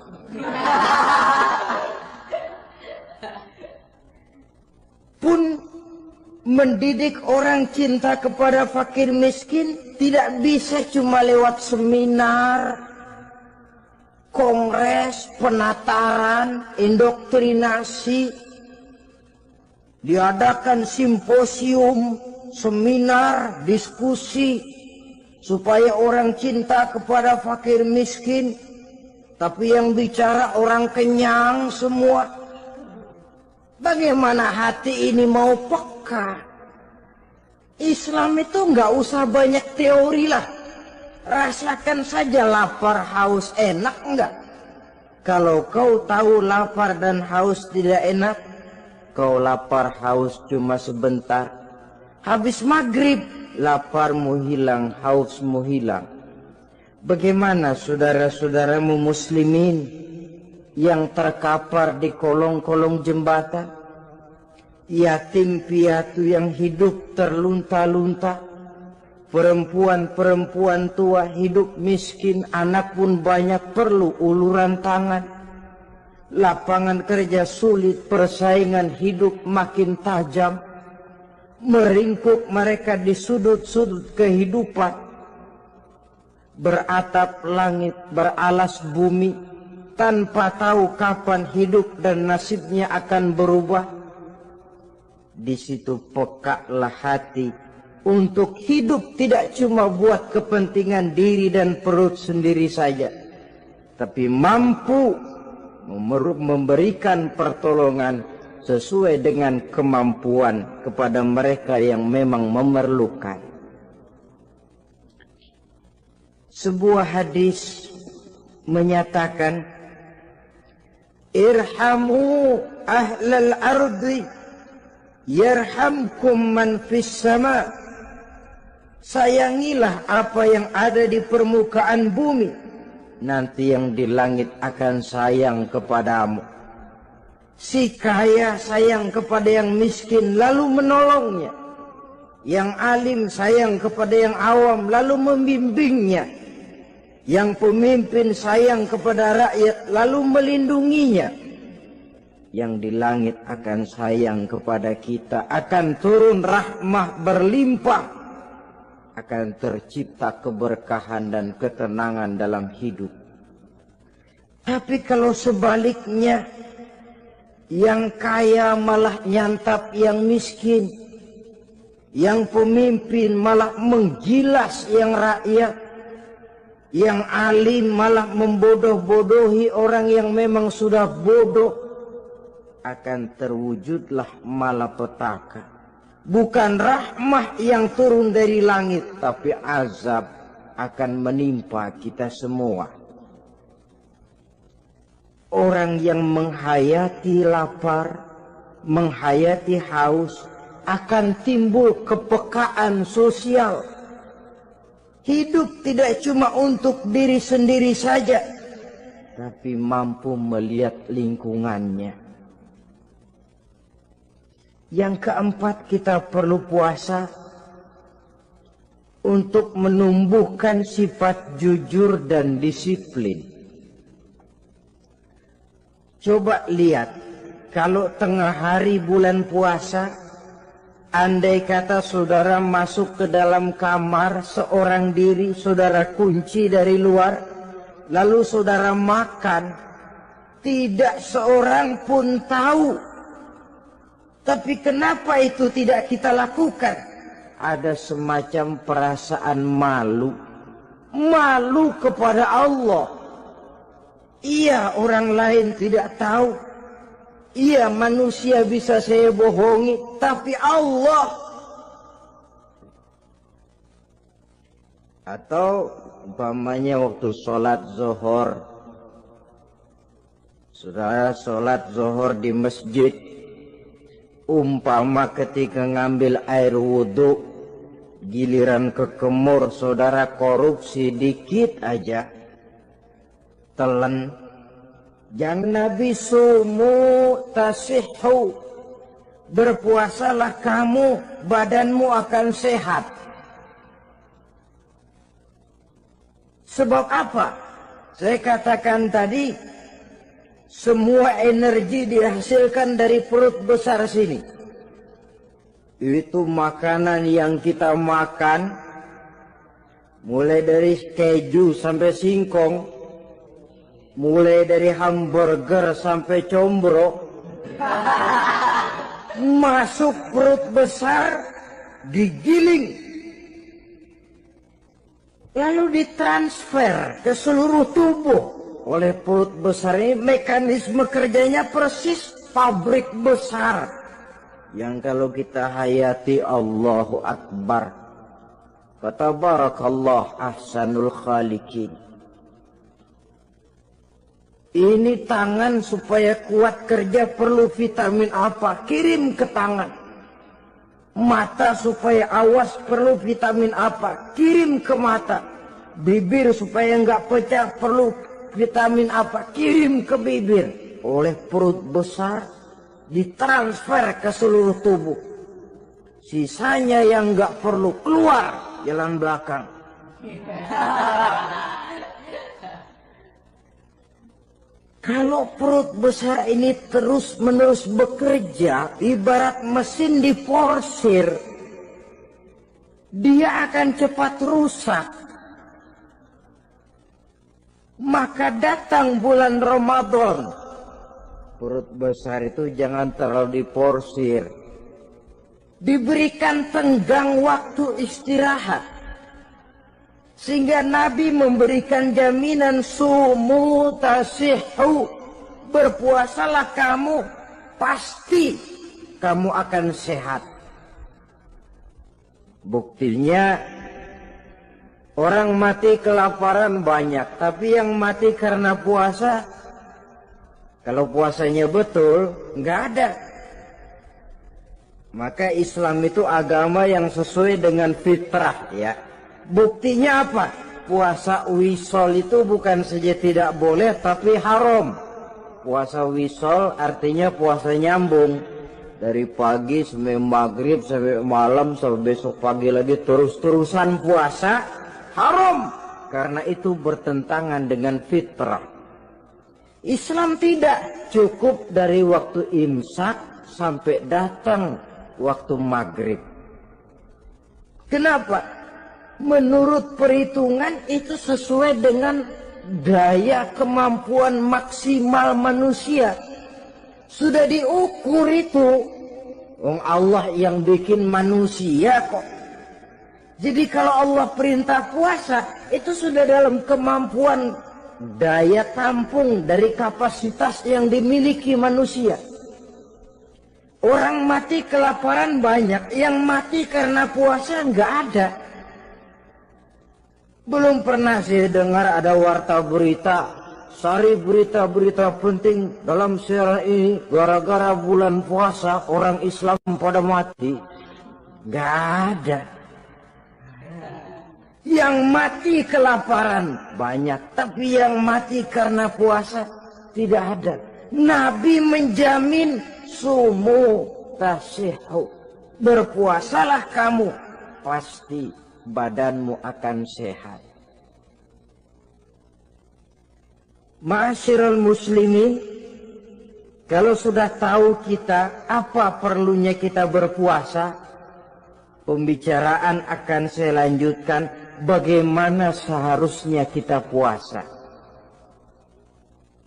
Pun mendidik orang cinta kepada fakir miskin tidak bisa cuma lewat seminar, kongres, penataran, indoktrinasi. Diadakan simposium, seminar, diskusi, supaya orang cinta kepada fakir miskin. Tapi yang bicara orang kenyang semua. Bagaimana hati ini mau peka? Islam itu nggak usah banyak teori lah. Rasakan saja lapar, haus, enak enggak? Kalau kau tahu lapar dan haus tidak enak, kau lapar haus cuma sebentar. Habis maghrib, laparmu hilang, hausmu hilang. Bagaimana saudara-saudaramu muslimin yang terkapar di kolong-kolong jembatan? Yatim piatu yang hidup terlunta-lunta. Perempuan-perempuan tua hidup miskin, anak pun banyak perlu uluran tangan. Lapangan kerja sulit, persaingan hidup makin tajam, meringkuk mereka di sudut-sudut kehidupan. Beratap langit, beralas bumi, tanpa tahu kapan hidup dan nasibnya akan berubah. Di situ pekalah hati untuk hidup tidak cuma buat kepentingan diri dan perut sendiri saja, tapi mampu memberikan pertolongan sesuai dengan kemampuan kepada mereka yang memang memerlukan. Sebuah hadis menyatakan, irhamu ahlal ardi yarhamkum man fis sama. Sayangilah apa yang ada di permukaan bumi, nanti yang di langit akan sayang kepadamu. Si kaya sayang kepada yang miskin lalu menolongnya. Yang alim sayang kepada yang awam lalu membimbingnya. Yang pemimpin sayang kepada rakyat lalu melindunginya. Yang di langit akan sayang kepada kita, akan turun rahmah berlimpah, akan tercipta keberkahan dan ketenangan dalam hidup. Tapi kalau sebaliknya, yang kaya malah nyantap yang miskin, yang pemimpin malah menggilas yang rakyat, yang alim malah membodoh-bodohi orang yang memang sudah bodoh, akan terwujudlah malapetaka. Bukan rahmah yang turun dari langit, tapi azab akan menimpa kita semua. Orang yang menghayati lapar, menghayati haus, akan timbul kepekaan sosial. Hidup tidak cuma untuk diri sendiri saja, tapi mampu melihat lingkungannya. Yang keempat, kita perlu puasa untuk menumbuhkan sifat jujur dan disiplin. Coba lihat, kalau tengah hari bulan puasa, andai kata saudara masuk ke dalam kamar seorang diri, saudara kunci dari luar, lalu saudara makan, tidak seorang pun tahu. Tapi kenapa itu tidak kita lakukan? Ada semacam perasaan malu. Malu kepada Allah. Iya, orang lain tidak tahu. Iya, manusia bisa saya bohongi, tapi Allah. Atau umpamanya waktu sholat zuhur, saudara sholat zuhur di masjid, umpama ketika ngambil air wudhu, giliran ke kemur, saudara korupsi dikit aja, telan. Jangan Nabi sumu tasihhu, berpuasalah kamu, badanmu akan sehat. Sebab apa? Saya katakan tadi, semua energi dihasilkan dari perut besar sini. Itu makanan yang kita makan, mulai dari keju sampai singkong, mulai dari hamburger sampai combro, masuk perut besar, digiling, lalu ditransfer ke seluruh tubuh oleh perut besar ini. Mekanisme kerjanya persis pabrik besar yang kalau kita hayati, Allahu Akbar, fatabarakallah ahsanul khaliqin. Ini tangan supaya kuat kerja perlu vitamin apa? Kirim ke tangan. Mata supaya awas perlu vitamin apa? Kirim ke mata. Bibir supaya nggak pecah perlu vitamin apa? Kirim ke bibir. Oleh perut besar ditransfer ke seluruh tubuh. Sisanya yang nggak perlu keluar jalan belakang. Kalau perut besar ini terus-menerus bekerja, ibarat mesin diporsir, dia akan cepat rusak. Maka datang bulan Ramadan, perut besar itu jangan terlalu diporsir. Diberikan tenggang waktu istirahat. Sehingga Nabi memberikan jaminan sumu tasihhu, berpuasalah kamu, pasti kamu akan sehat. Buktinya orang mati kelaparan banyak, tapi yang mati karena puasa, kalau puasanya betul, nggak ada. Maka Islam itu agama yang sesuai dengan fitrah, ya. Buktinya apa? puasa wisol itu bukan saja tidak boleh tapi haram. Puasa wisol artinya puasa nyambung. Dari pagi sampai maghrib sampai malam sampai besok pagi lagi terus-terusan puasa haram. Karena itu bertentangan dengan fitrah. Islam tidak cukup dari waktu imsak sampai datang waktu maghrib. Kenapa? Menurut perhitungan itu sesuai dengan daya kemampuan maksimal manusia. Sudah diukur itu. Allah yang bikin manusia kok. Jadi kalau Allah perintah puasa, itu sudah dalam kemampuan daya tampung dari kapasitas yang dimiliki manusia. Orang mati kelaparan banyak, yang mati karena puasa nggak ada. Belum pernah saya dengar ada warta berita, sari berita-berita penting dalam siaran ini, gara-gara bulan puasa orang Islam pada mati. Nggak ada. Yang mati kelaparan banyak, tapi yang mati karena puasa tidak ada. Nabi menjamin sumu tasihu, berpuasalah kamu, pasti badanmu akan sehat. Ma'asyiral muslimin, kalau sudah tahu kita apa perlunya kita berpuasa, pembicaraan akan saya lanjutkan bagaimana seharusnya kita puasa.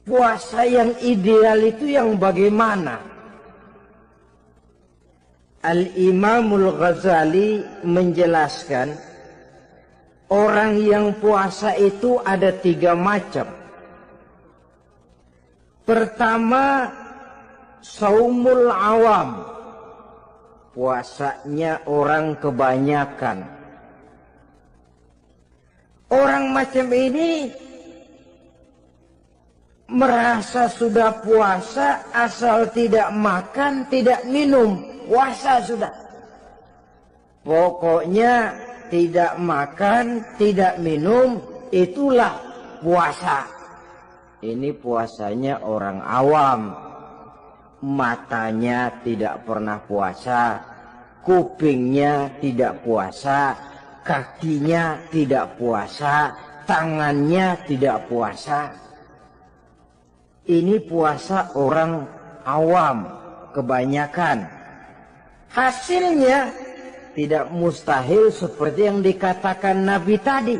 Puasa yang ideal itu yang bagaimana? Al-Imamul Ghazali menjelaskan orang yang puasa itu ada 3 macam. Pertama, saumul awam, puasanya orang kebanyakan. Orang macam ini merasa sudah puasa asal tidak makan, tidak minum, puasa sudah. Pokoknya tidak makan, tidak minum, itulah puasa. Ini puasanya orang awam. Matanya tidak pernah puasa, kupingnya tidak puasa, kakinya tidak puasa, tangannya tidak puasa. Ini puasa orang awam kebanyakan. Hasilnya tidak mustahil seperti yang dikatakan Nabi tadi.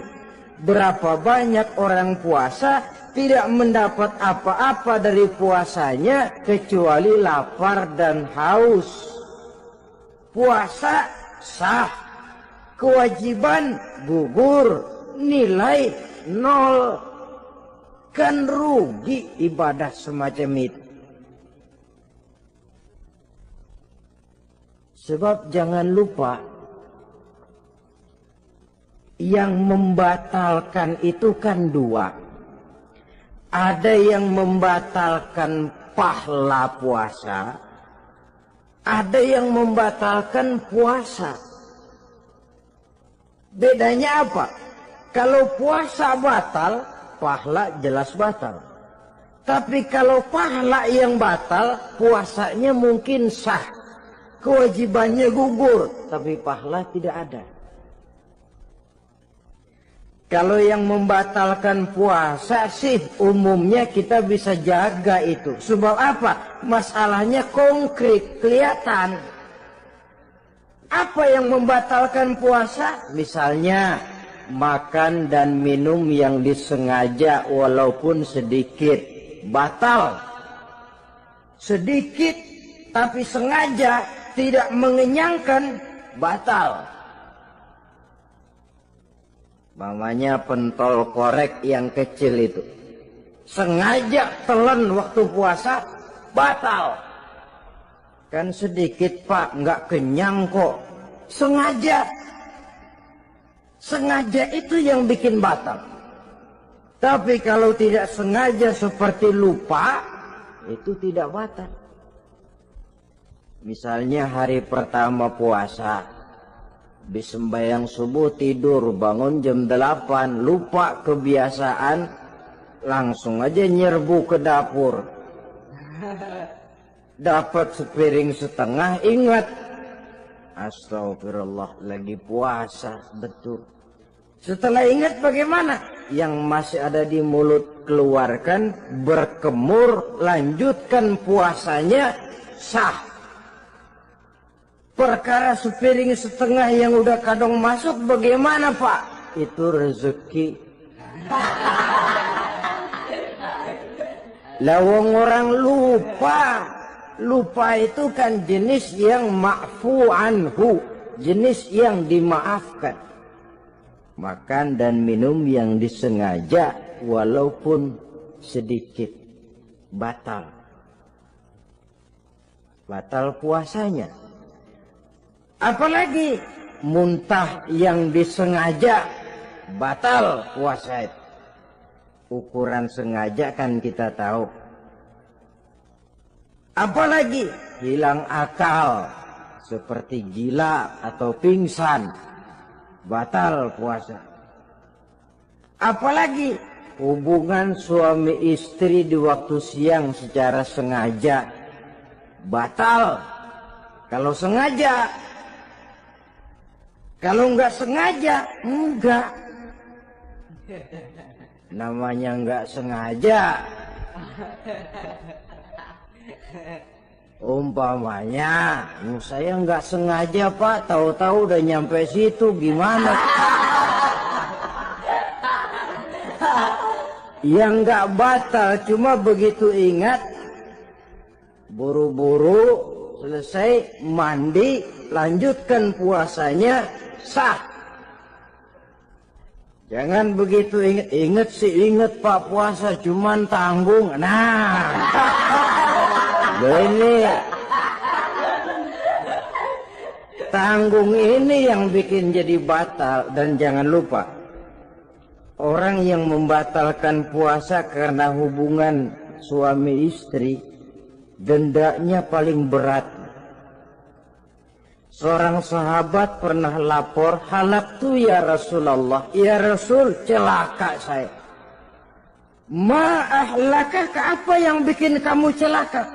Berapa banyak orang puasa tidak mendapat apa-apa dari puasanya kecuali lapar dan haus. Puasa sah, kewajiban gugur, nilai 0. Kan rugi ibadah semacam itu. Sebab jangan lupa, yang membatalkan itu kan 2. Ada yang membatalkan pahala puasa, ada yang membatalkan puasa. Bedanya apa? Kalau puasa batal, pahala jelas batal. Tapi kalau pahala yang batal, puasanya mungkin sah. Kewajibannya gugur, tapi pahala tidak ada. Kalau yang membatalkan puasa sih umumnya kita bisa jaga itu. Sebab apa? Masalahnya konkret, kelihatan. Apa yang membatalkan puasa? Misalnya makan dan minum yang disengaja walaupun sedikit, batal. Sedikit tapi sengaja tidak mengenyangkan, batal. Mamanya pentol korek yang kecil itu, sengaja telan waktu puasa, batal. Kan sedikit pak, nggak kenyang kok. Sengaja. Sengaja itu yang bikin batal. Tapi kalau tidak sengaja seperti lupa, itu tidak batal. Misalnya hari pertama puasa, Habis sembahyang subuh tidur, bangun jam 8, lupa kebiasaan, langsung aja nyerbu ke dapur. Dapat sepiring setengah, ingat, astagfirullah, lagi puasa, betul. Setelah ingat bagaimana? Yang masih ada di mulut keluarkan, berkemur, lanjutkan puasanya, sah. Perkara sepiring setengah yang udah kadang masuk bagaimana Pak? Itu rezeki. Lawang orang lupa. Lupa itu kan jenis yang ma'fu anhu, jenis yang dimaafkan. Makan dan minum yang disengaja walaupun sedikit batal. Batal puasanya. Apalagi muntah yang disengaja, batal puasa itu. Ukuran sengaja kan kita tahu. Apalagi hilang akal, seperti gila atau pingsan, batal puasa. Apalagi hubungan suami istri di waktu siang secara sengaja, batal. Kalau sengaja, kalau nggak sengaja, enggak. Namanya nggak sengaja. Umpamanya, saya nggak sengaja Pak, tahu-tahu udah nyampe situ, gimana? Yang nggak batal, cuma begitu ingat, buru-buru selesai mandi, lanjutkan puasanya, sah. Jangan begitu ingat sih, ingat Pak puasa cuman tanggung. Nah, ini tanggung ini yang bikin jadi batal. Dan jangan lupa, orang yang membatalkan puasa karena hubungan suami istri, dendanya paling berat. Seorang sahabat pernah lapor, halaktu ya Rasulullah, ya Rasul, celaka saya. Ma ahlakah, apa yang bikin kamu celaka?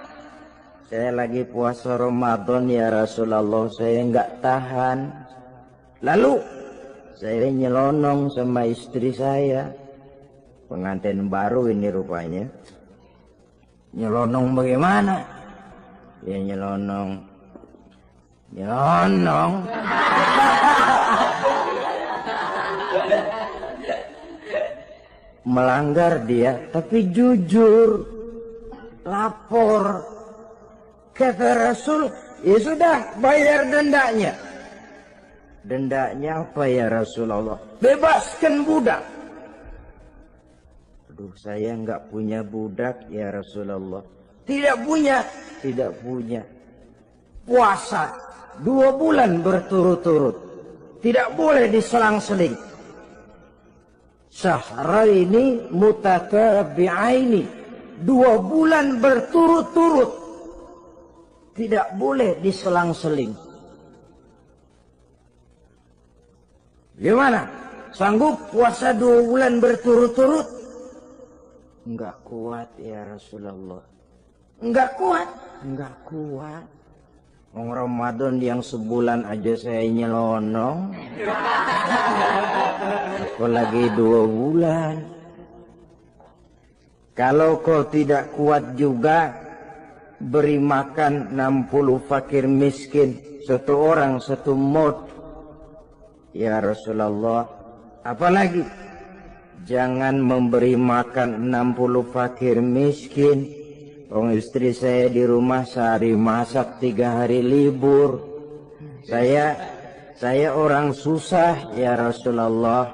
Saya lagi puasa Ramadan ya Rasulullah, saya nggak tahan. Lalu saya nyelonong sama istri saya, pengantin baru ini rupanya. Nyelonong bagaimana? Ya nyelonong. Melanggar dia, tapi jujur, lapor. Kata Rasul, ya sudah, bayar dendanya. Dendanya apa ya Rasulullah? Bebaskan budak. Aduh, saya nggak punya budak ya Rasulullah. Tidak punya. Puasa 2 bulan berturut-turut, tidak boleh diselang-seling. Syahraini mutatabi'aini, 2 bulan berturut-turut, tidak boleh diselang-seling. Gimana? Sanggup puasa 2 bulan berturut-turut? Enggak kuat ya Rasulullah. Enggak kuat. Ramadan yang sebulan aja saya nyelonong, apalagi 2 bulan. Kalau kau tidak kuat juga, beri makan 60 fakir miskin, 1 orang 1 mud. Ya Rasulullah, apalagi jangan memberi makan 60 fakir miskin. Istri saya di rumah sehari masak, 3 hari libur. Saya orang susah ya Rasulullah.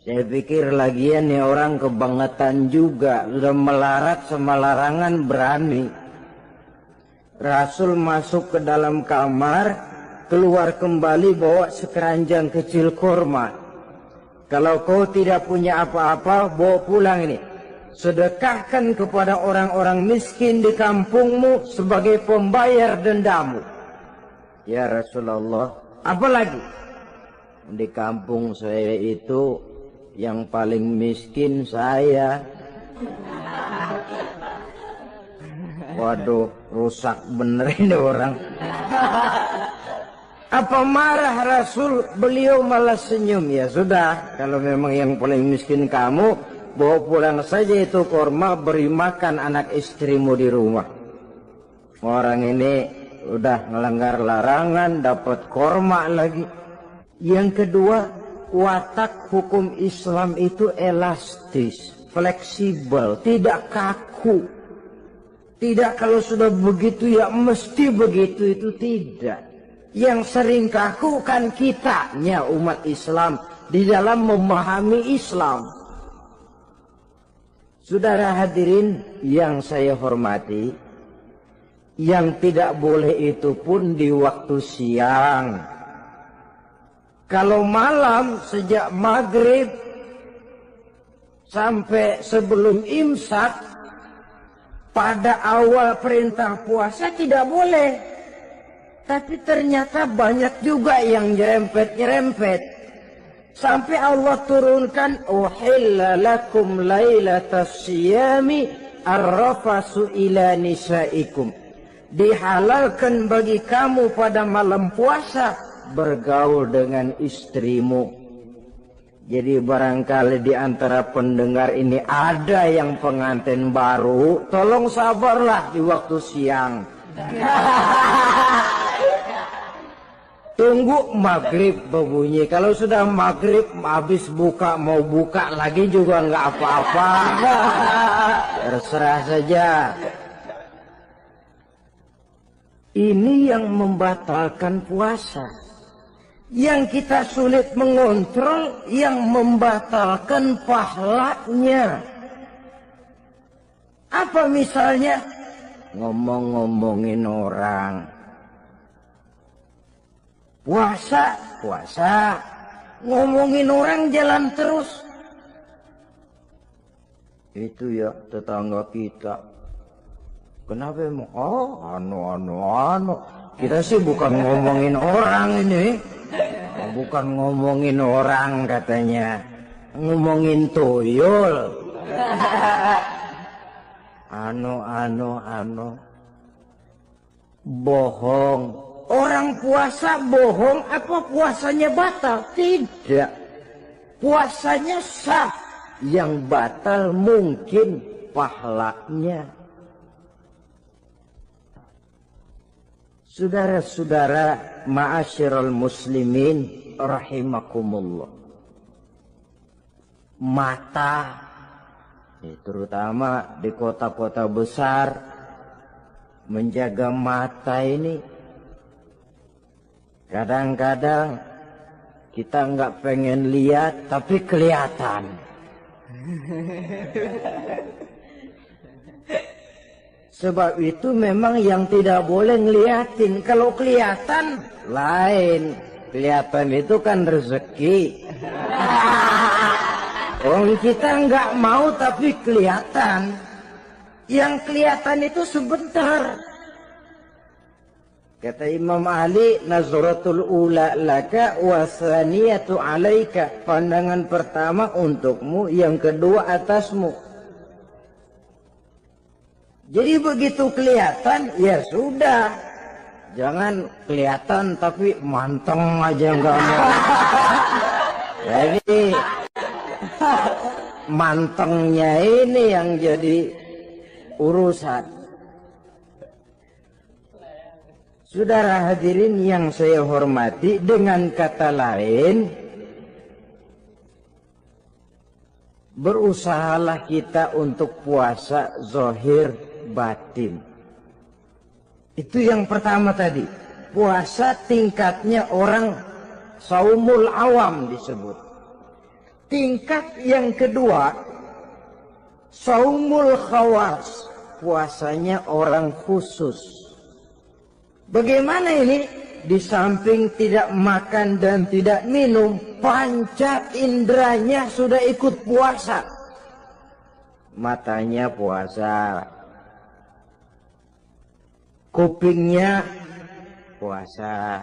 Saya pikir lagian ya orang kebangetan juga, sudah melarat sama larangan berani. Rasul masuk ke dalam kamar, keluar kembali bawa sekeranjang kecil kurma. Kalau kau tidak punya apa-apa, bawa pulang ini. Sedekahkan kepada orang-orang miskin di kampungmu sebagai pembayar dendamu. Ya Rasulullah, Apalagi di kampung saya itu yang paling miskin saya. Waduh, rusak bener ini orang. Apa marah Rasul? Beliau malah senyum. Ya sudah, kalau memang yang paling miskin kamu, bawa pulang saja itu korma, beri makan anak istrimu di rumah. Orang ini udah melanggar larangan, dapat korma lagi. Yang kedua, watak hukum Islam itu elastis, fleksibel, tidak kaku. Tidak kalau sudah begitu ya mesti begitu, itu tidak. Yang sering kaku kan kitanya umat Islam di dalam memahami Islam. Saudara hadirin yang saya hormati, yang tidak boleh itu pun di waktu siang. Kalau malam sejak maghrib sampai sebelum imsak, pada awal perintah puasa tidak boleh. Tapi ternyata banyak juga yang nyerempet-nyerempet. Sampai Allah turunkan, uhilla lakum lailatas siyami arrafasu ila nisaikum. Dihalalkan bagi kamu pada malam puasa bergaul dengan istrimu. Jadi barangkali di antara pendengar ini ada yang pengantin baru, tolong sabarlah di waktu siang. Tunggu maghrib berbunyi. Kalau sudah maghrib habis buka, mau buka lagi juga nggak apa-apa. Terserah saja. Ini yang membatalkan puasa. Yang kita sulit mengontrol, yang membatalkan pahalanya. Apa misalnya? Ngomong-ngomongin orang. Puasa, ngomongin orang jalan terus. Itu ya tetangga kita. Kenapa emang? Oh, anu. Kita sih bukan ngomongin orang ini. Bukan ngomongin orang katanya. Ngomongin tuyul. Anu. Bohong. Orang puasa bohong, apa puasanya batal? Tidak. Puasanya sah. Yang batal mungkin pahalanya. Saudara-saudara ma'asyiral muslimin rahimakumullah. Mata, terutama di kota-kota besar, menjaga mata ini. Kadang-kadang kita nggak pengen lihat tapi kelihatan. Sebab itu memang yang tidak boleh ngeliatin. Kalau kelihatan lain. Kelihatan itu kan rezeki. Orang kita nggak mau tapi kelihatan. Yang kelihatan itu sebentar. Kata Imam Ali, nazratul ula laka wa thaniyatu alaika. Pandangan pertama untukmu, yang kedua atasmu. Jadi begitu kelihatan, ya sudah. Jangan kelihatan tapi manteng aja enggak mau. Jadi mantengnya ini yang jadi urusan. Saudara hadirin yang saya hormati, dengan kata lain, berusahalah kita untuk puasa zahir batin. Itu yang pertama tadi. Puasa tingkatnya orang saumul awam disebut. Tingkat yang kedua, saumul khawas. Puasanya orang khusus. Bagaimana ini? Di samping tidak makan dan tidak minum, panca inderanya sudah ikut puasa. Matanya puasa, kupingnya puasa,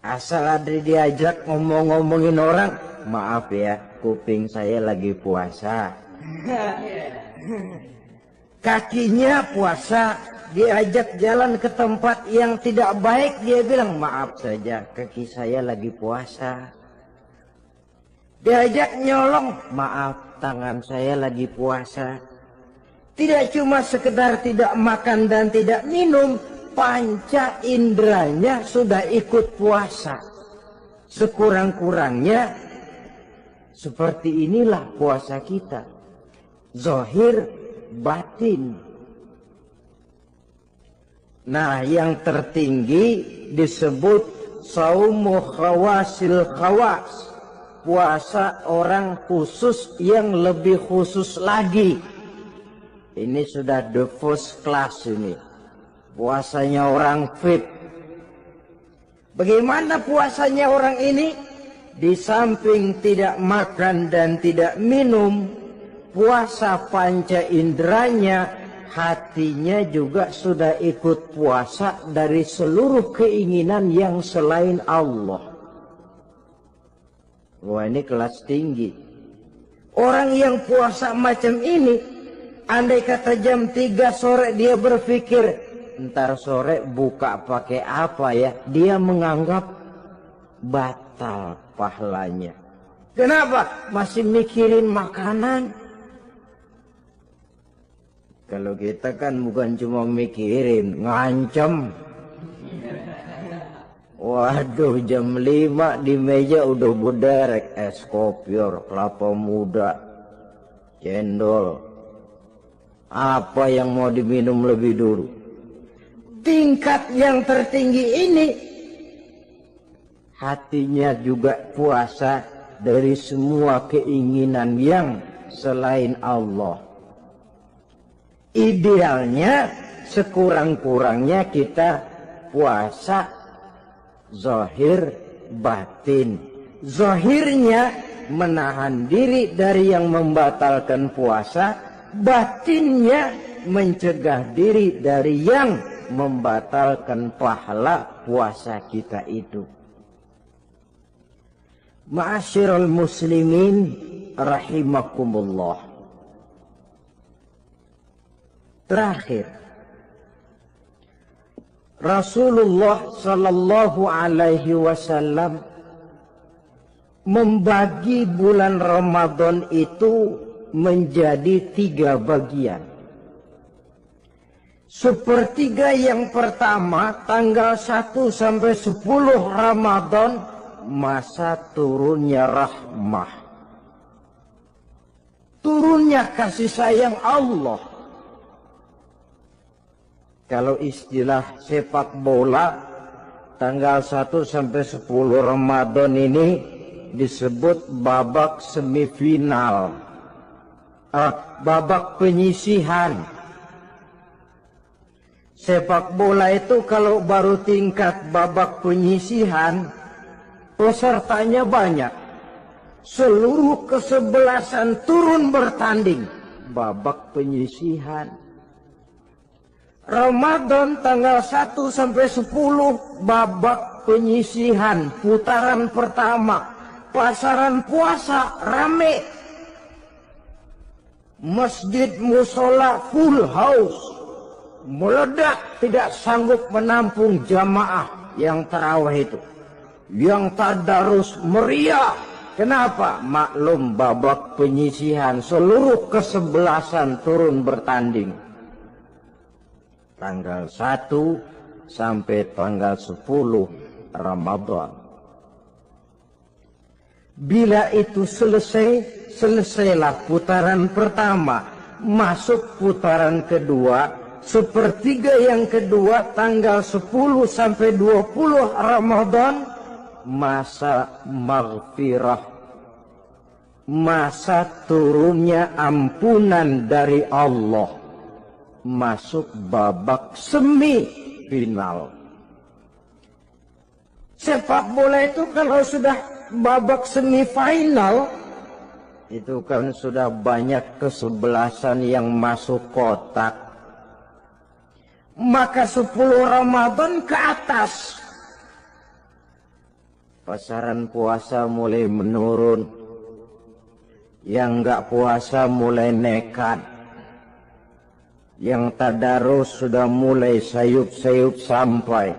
Asal ada diajak ngomong-ngomongin orang, maaf ya, kuping saya lagi puasa. Kakinya puasa, diajak jalan ke tempat yang tidak baik, dia bilang maaf saja, kaki saya lagi puasa. Diajak nyolong, maaf, tangan saya lagi puasa. Tidak cuma sekedar tidak makan dan tidak minum, panca inderanya sudah ikut puasa. Sekurang-kurangnya seperti inilah puasa kita. Zahir, batin. Nah, yang tertinggi disebut saumu khawasil khawas. Puasa orang khusus yang lebih khusus lagi. Ini sudah the first class ini. Puasanya orang fit. Bagaimana puasanya orang ini? Di samping tidak makan dan tidak minum, puasa panca inderanya, hatinya juga sudah ikut puasa dari seluruh keinginan yang selain Allah. Wah, ini kelas tinggi. Orang yang puasa macam ini, andai kata jam 3 sore dia berpikir, ntar sore buka pakai apa ya? Dia menganggap batal pahalanya. Kenapa? Masih mikirin makanan. Kalau kita kan bukan cuma mikirin, ngancem. Waduh, jam 5 di meja udah berderek es kopior, kelapa muda, cendol. Apa yang mau diminum lebih dulu? Tingkat yang tertinggi ini, hatinya juga puasa dari semua keinginan yang selain Allah. Idealnya sekurang-kurangnya kita puasa zahir batin. Zahirnya menahan diri dari yang membatalkan puasa, batinnya mencegah diri dari yang membatalkan pahala puasa kita itu. Ma'asyiral muslimin rahimakumullah. Terakhir, Rasulullah sallallahu alaihi wasallam membagi bulan Ramadan itu menjadi 3 bagian. Sepertiga yang pertama tanggal 1 sampai 10 Ramadan, masa turunnya rahmah, turunnya kasih sayang Allah. Kalau istilah sepak bola, tanggal 1 sampai 10 Ramadan ini disebut babak semifinal, babak penyisihan. Sepak bola itu kalau baru tingkat babak penyisihan, pesertanya banyak. Seluruh kesebelasan turun bertanding. Babak penyisihan. Ramadan tanggal 1 sampai 10 babak penyisihan, putaran pertama. Pasaran puasa rame. Masjid musola full house. Meledak, tidak sanggup menampung jamaah yang tarawih itu. Yang tadarus meriah. Kenapa? Maklum babak penyisihan, seluruh kesebelasan turun bertanding. Tanggal 1 sampai tanggal 10 Ramadan. Bila itu selesai, selesailah putaran pertama. Masuk putaran kedua, sepertiga yang kedua tanggal 10 sampai 20 Ramadan, masa maghfirah, masa turunnya ampunan dari Allah. Masuk babak semifinal. Sepak bola itu kalau sudah babak semifinal, itu kan sudah banyak kesebelasan yang masuk kotak. Maka 10 Ramadan ke atas, pasaran puasa mulai menurun, yang nggak puasa mulai nekat, yang tadarus sudah mulai sayup-sayup sampai.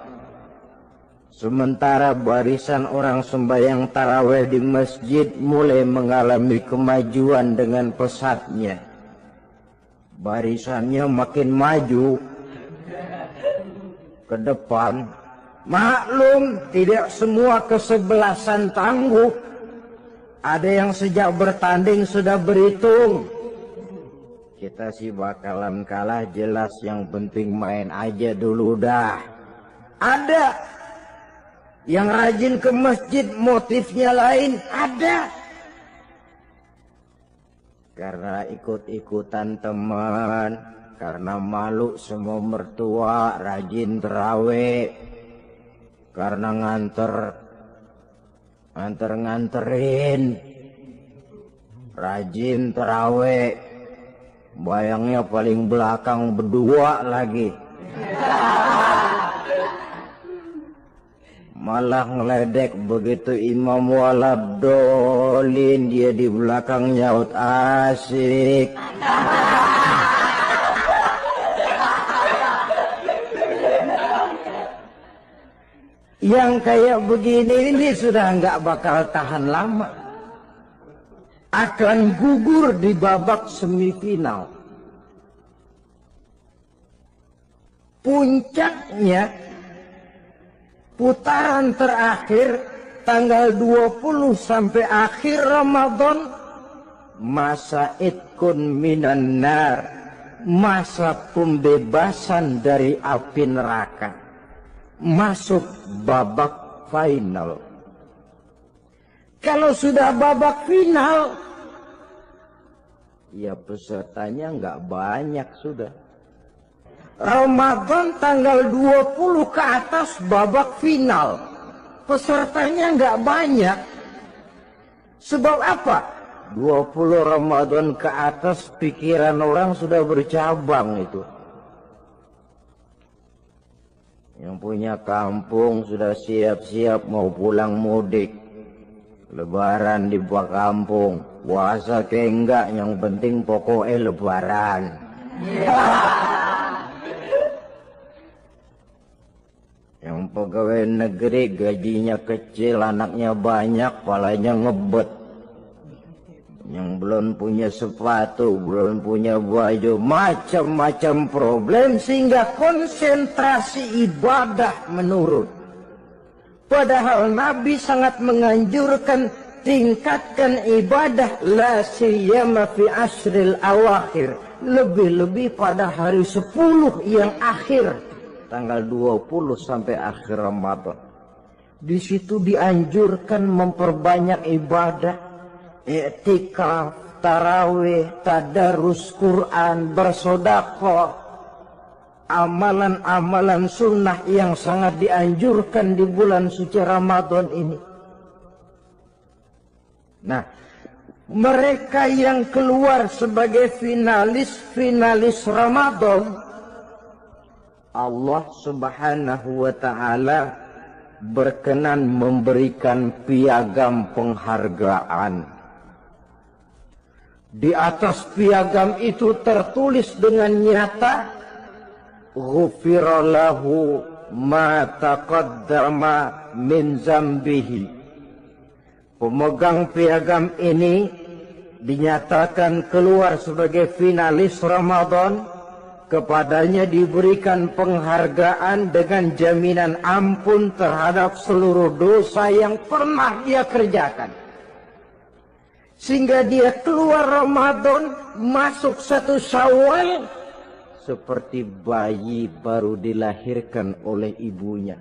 Sementara barisan orang sembahyang tarawih di masjid mulai mengalami kemajuan dengan pesatnya. Barisannya makin maju ke depan. Maklum, tidak semua kesebelasan tangguh. Ada yang sejak bertanding sudah berhitung. Kita sih bakalan kalah jelas, yang penting main aja dulu dah. Ada yang rajin ke masjid motifnya lain, ada. Karena ikut-ikutan teman, karena malu semua mertua, rajin terawih. Karena nganterin, rajin terawih. Bayangnya paling belakang berdua lagi. Malah ngeledek begitu imam waladolin, dia di belakang nyaut asik. Yang kayak begini ini sudah nggak bakal tahan lama, akan gugur di babak semifinal. Puncaknya putaran terakhir tanggal 20 sampai akhir Ramadan, masa itkun minan nar, masa pembebasan dari api neraka, masuk babak final. Kalau sudah babak final, ya pesertanya nggak banyak sudah. Ramadan tanggal 20 ke atas babak final, pesertanya nggak banyak. Sebab apa? 20 Ramadan ke atas pikiran orang sudah bercabang itu. Yang punya kampung sudah siap-siap mau pulang mudik. Lebaran di buah kampung, puasa ke enggak, yang penting pokoknya lebaran. Yang pegawai negeri gajinya kecil, anaknya banyak, palanya ngebet. Yang belum punya sepatu, belum punya baju, macam-macam problem, sehingga konsentrasi ibadah menurun. Padahal Nabi sangat menganjurkan tingkatkan ibadah, la siyama fi asril awakhir, lebih-lebih pada hari 10 yang akhir, tanggal 20 sampai akhir Ramadan. Di situ dianjurkan memperbanyak ibadah, i'tikaf, tarawih, tadarus Quran, bersedekah, amalan-amalan sunnah yang sangat dianjurkan di bulan suci Ramadan ini. Nah, mereka yang keluar sebagai finalis Ramadan, Allah Subhanahu wa ta'ala berkenan memberikan piagam penghargaan. Di atas piagam itu tertulis dengan nyata, ghufira lahu ma taqaddama min zambihi. Pemegang piagam ini dinyatakan keluar sebagai finalis Ramadan, kepadanya diberikan penghargaan dengan jaminan ampun terhadap seluruh dosa yang pernah dia kerjakan. Sehingga dia keluar Ramadan, masuk 1 Syawal, seperti bayi baru dilahirkan oleh ibunya.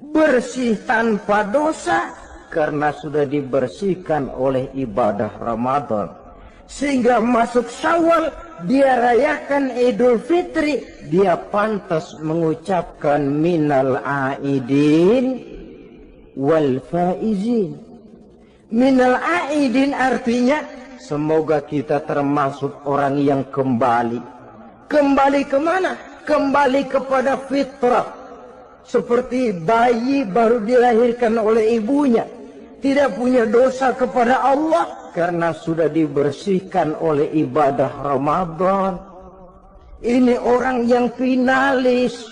Bersih tanpa dosa, karena sudah dibersihkan oleh ibadah Ramadan. Sehingga masuk Syawal, dia rayakan Idul Fitri, dia pantas mengucapkan minal aidin wal faizin. Minal aidin artinya semoga kita termasuk orang yang kembali. Kembali kemana? Kembali kepada fitrah. seperti bayi baru dilahirkan oleh ibunya, tidak punya dosa kepada Allah karena sudah dibersihkan oleh ibadah Ramadan. Ini orang yang finalis,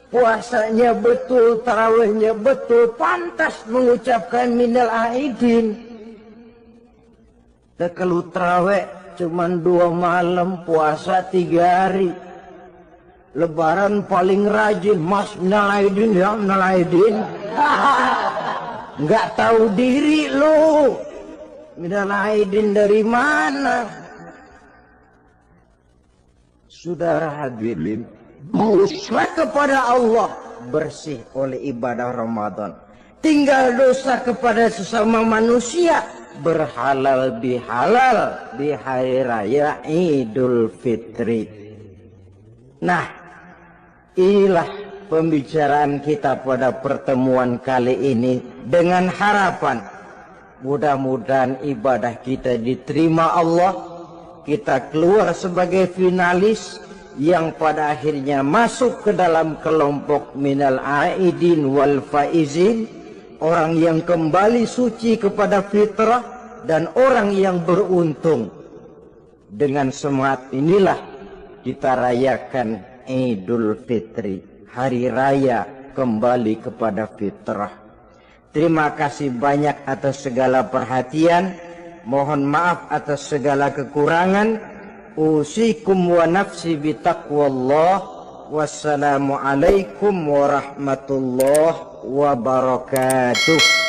puasanya betul, tarawihnya betul, pantas mengucapkan minal aidin. Dan kalau tarawih cuma 2 malam, puasa 3 hari. Lebaran paling rajin, mas minal aidin ya minal aidin. Nggak tahu diri lo. Minal aidin dari mana? Saudara hadirin, dosa kepada Allah bersih oleh ibadah Ramadan. Tinggal dosa kepada sesama manusia berhalal bihalal di hari raya Idul Fitri. Nah, inilah pembicaraan kita pada pertemuan kali ini dengan harapan mudah-mudahan ibadah kita diterima Allah, kita keluar sebagai finalis yang pada akhirnya masuk ke dalam kelompok minal aidin wal faizin, orang yang kembali suci kepada fitrah dan orang yang beruntung. Dengan semangat inilah kita rayakan Idul Fitri, hari raya kembali kepada fitrah. Terima kasih banyak atas segala perhatian. Mohon maaf atas segala kekurangan. Usikum wa nafsi bitaqwallah. Wassalamualaikum warahmatullahi wabarakatuh.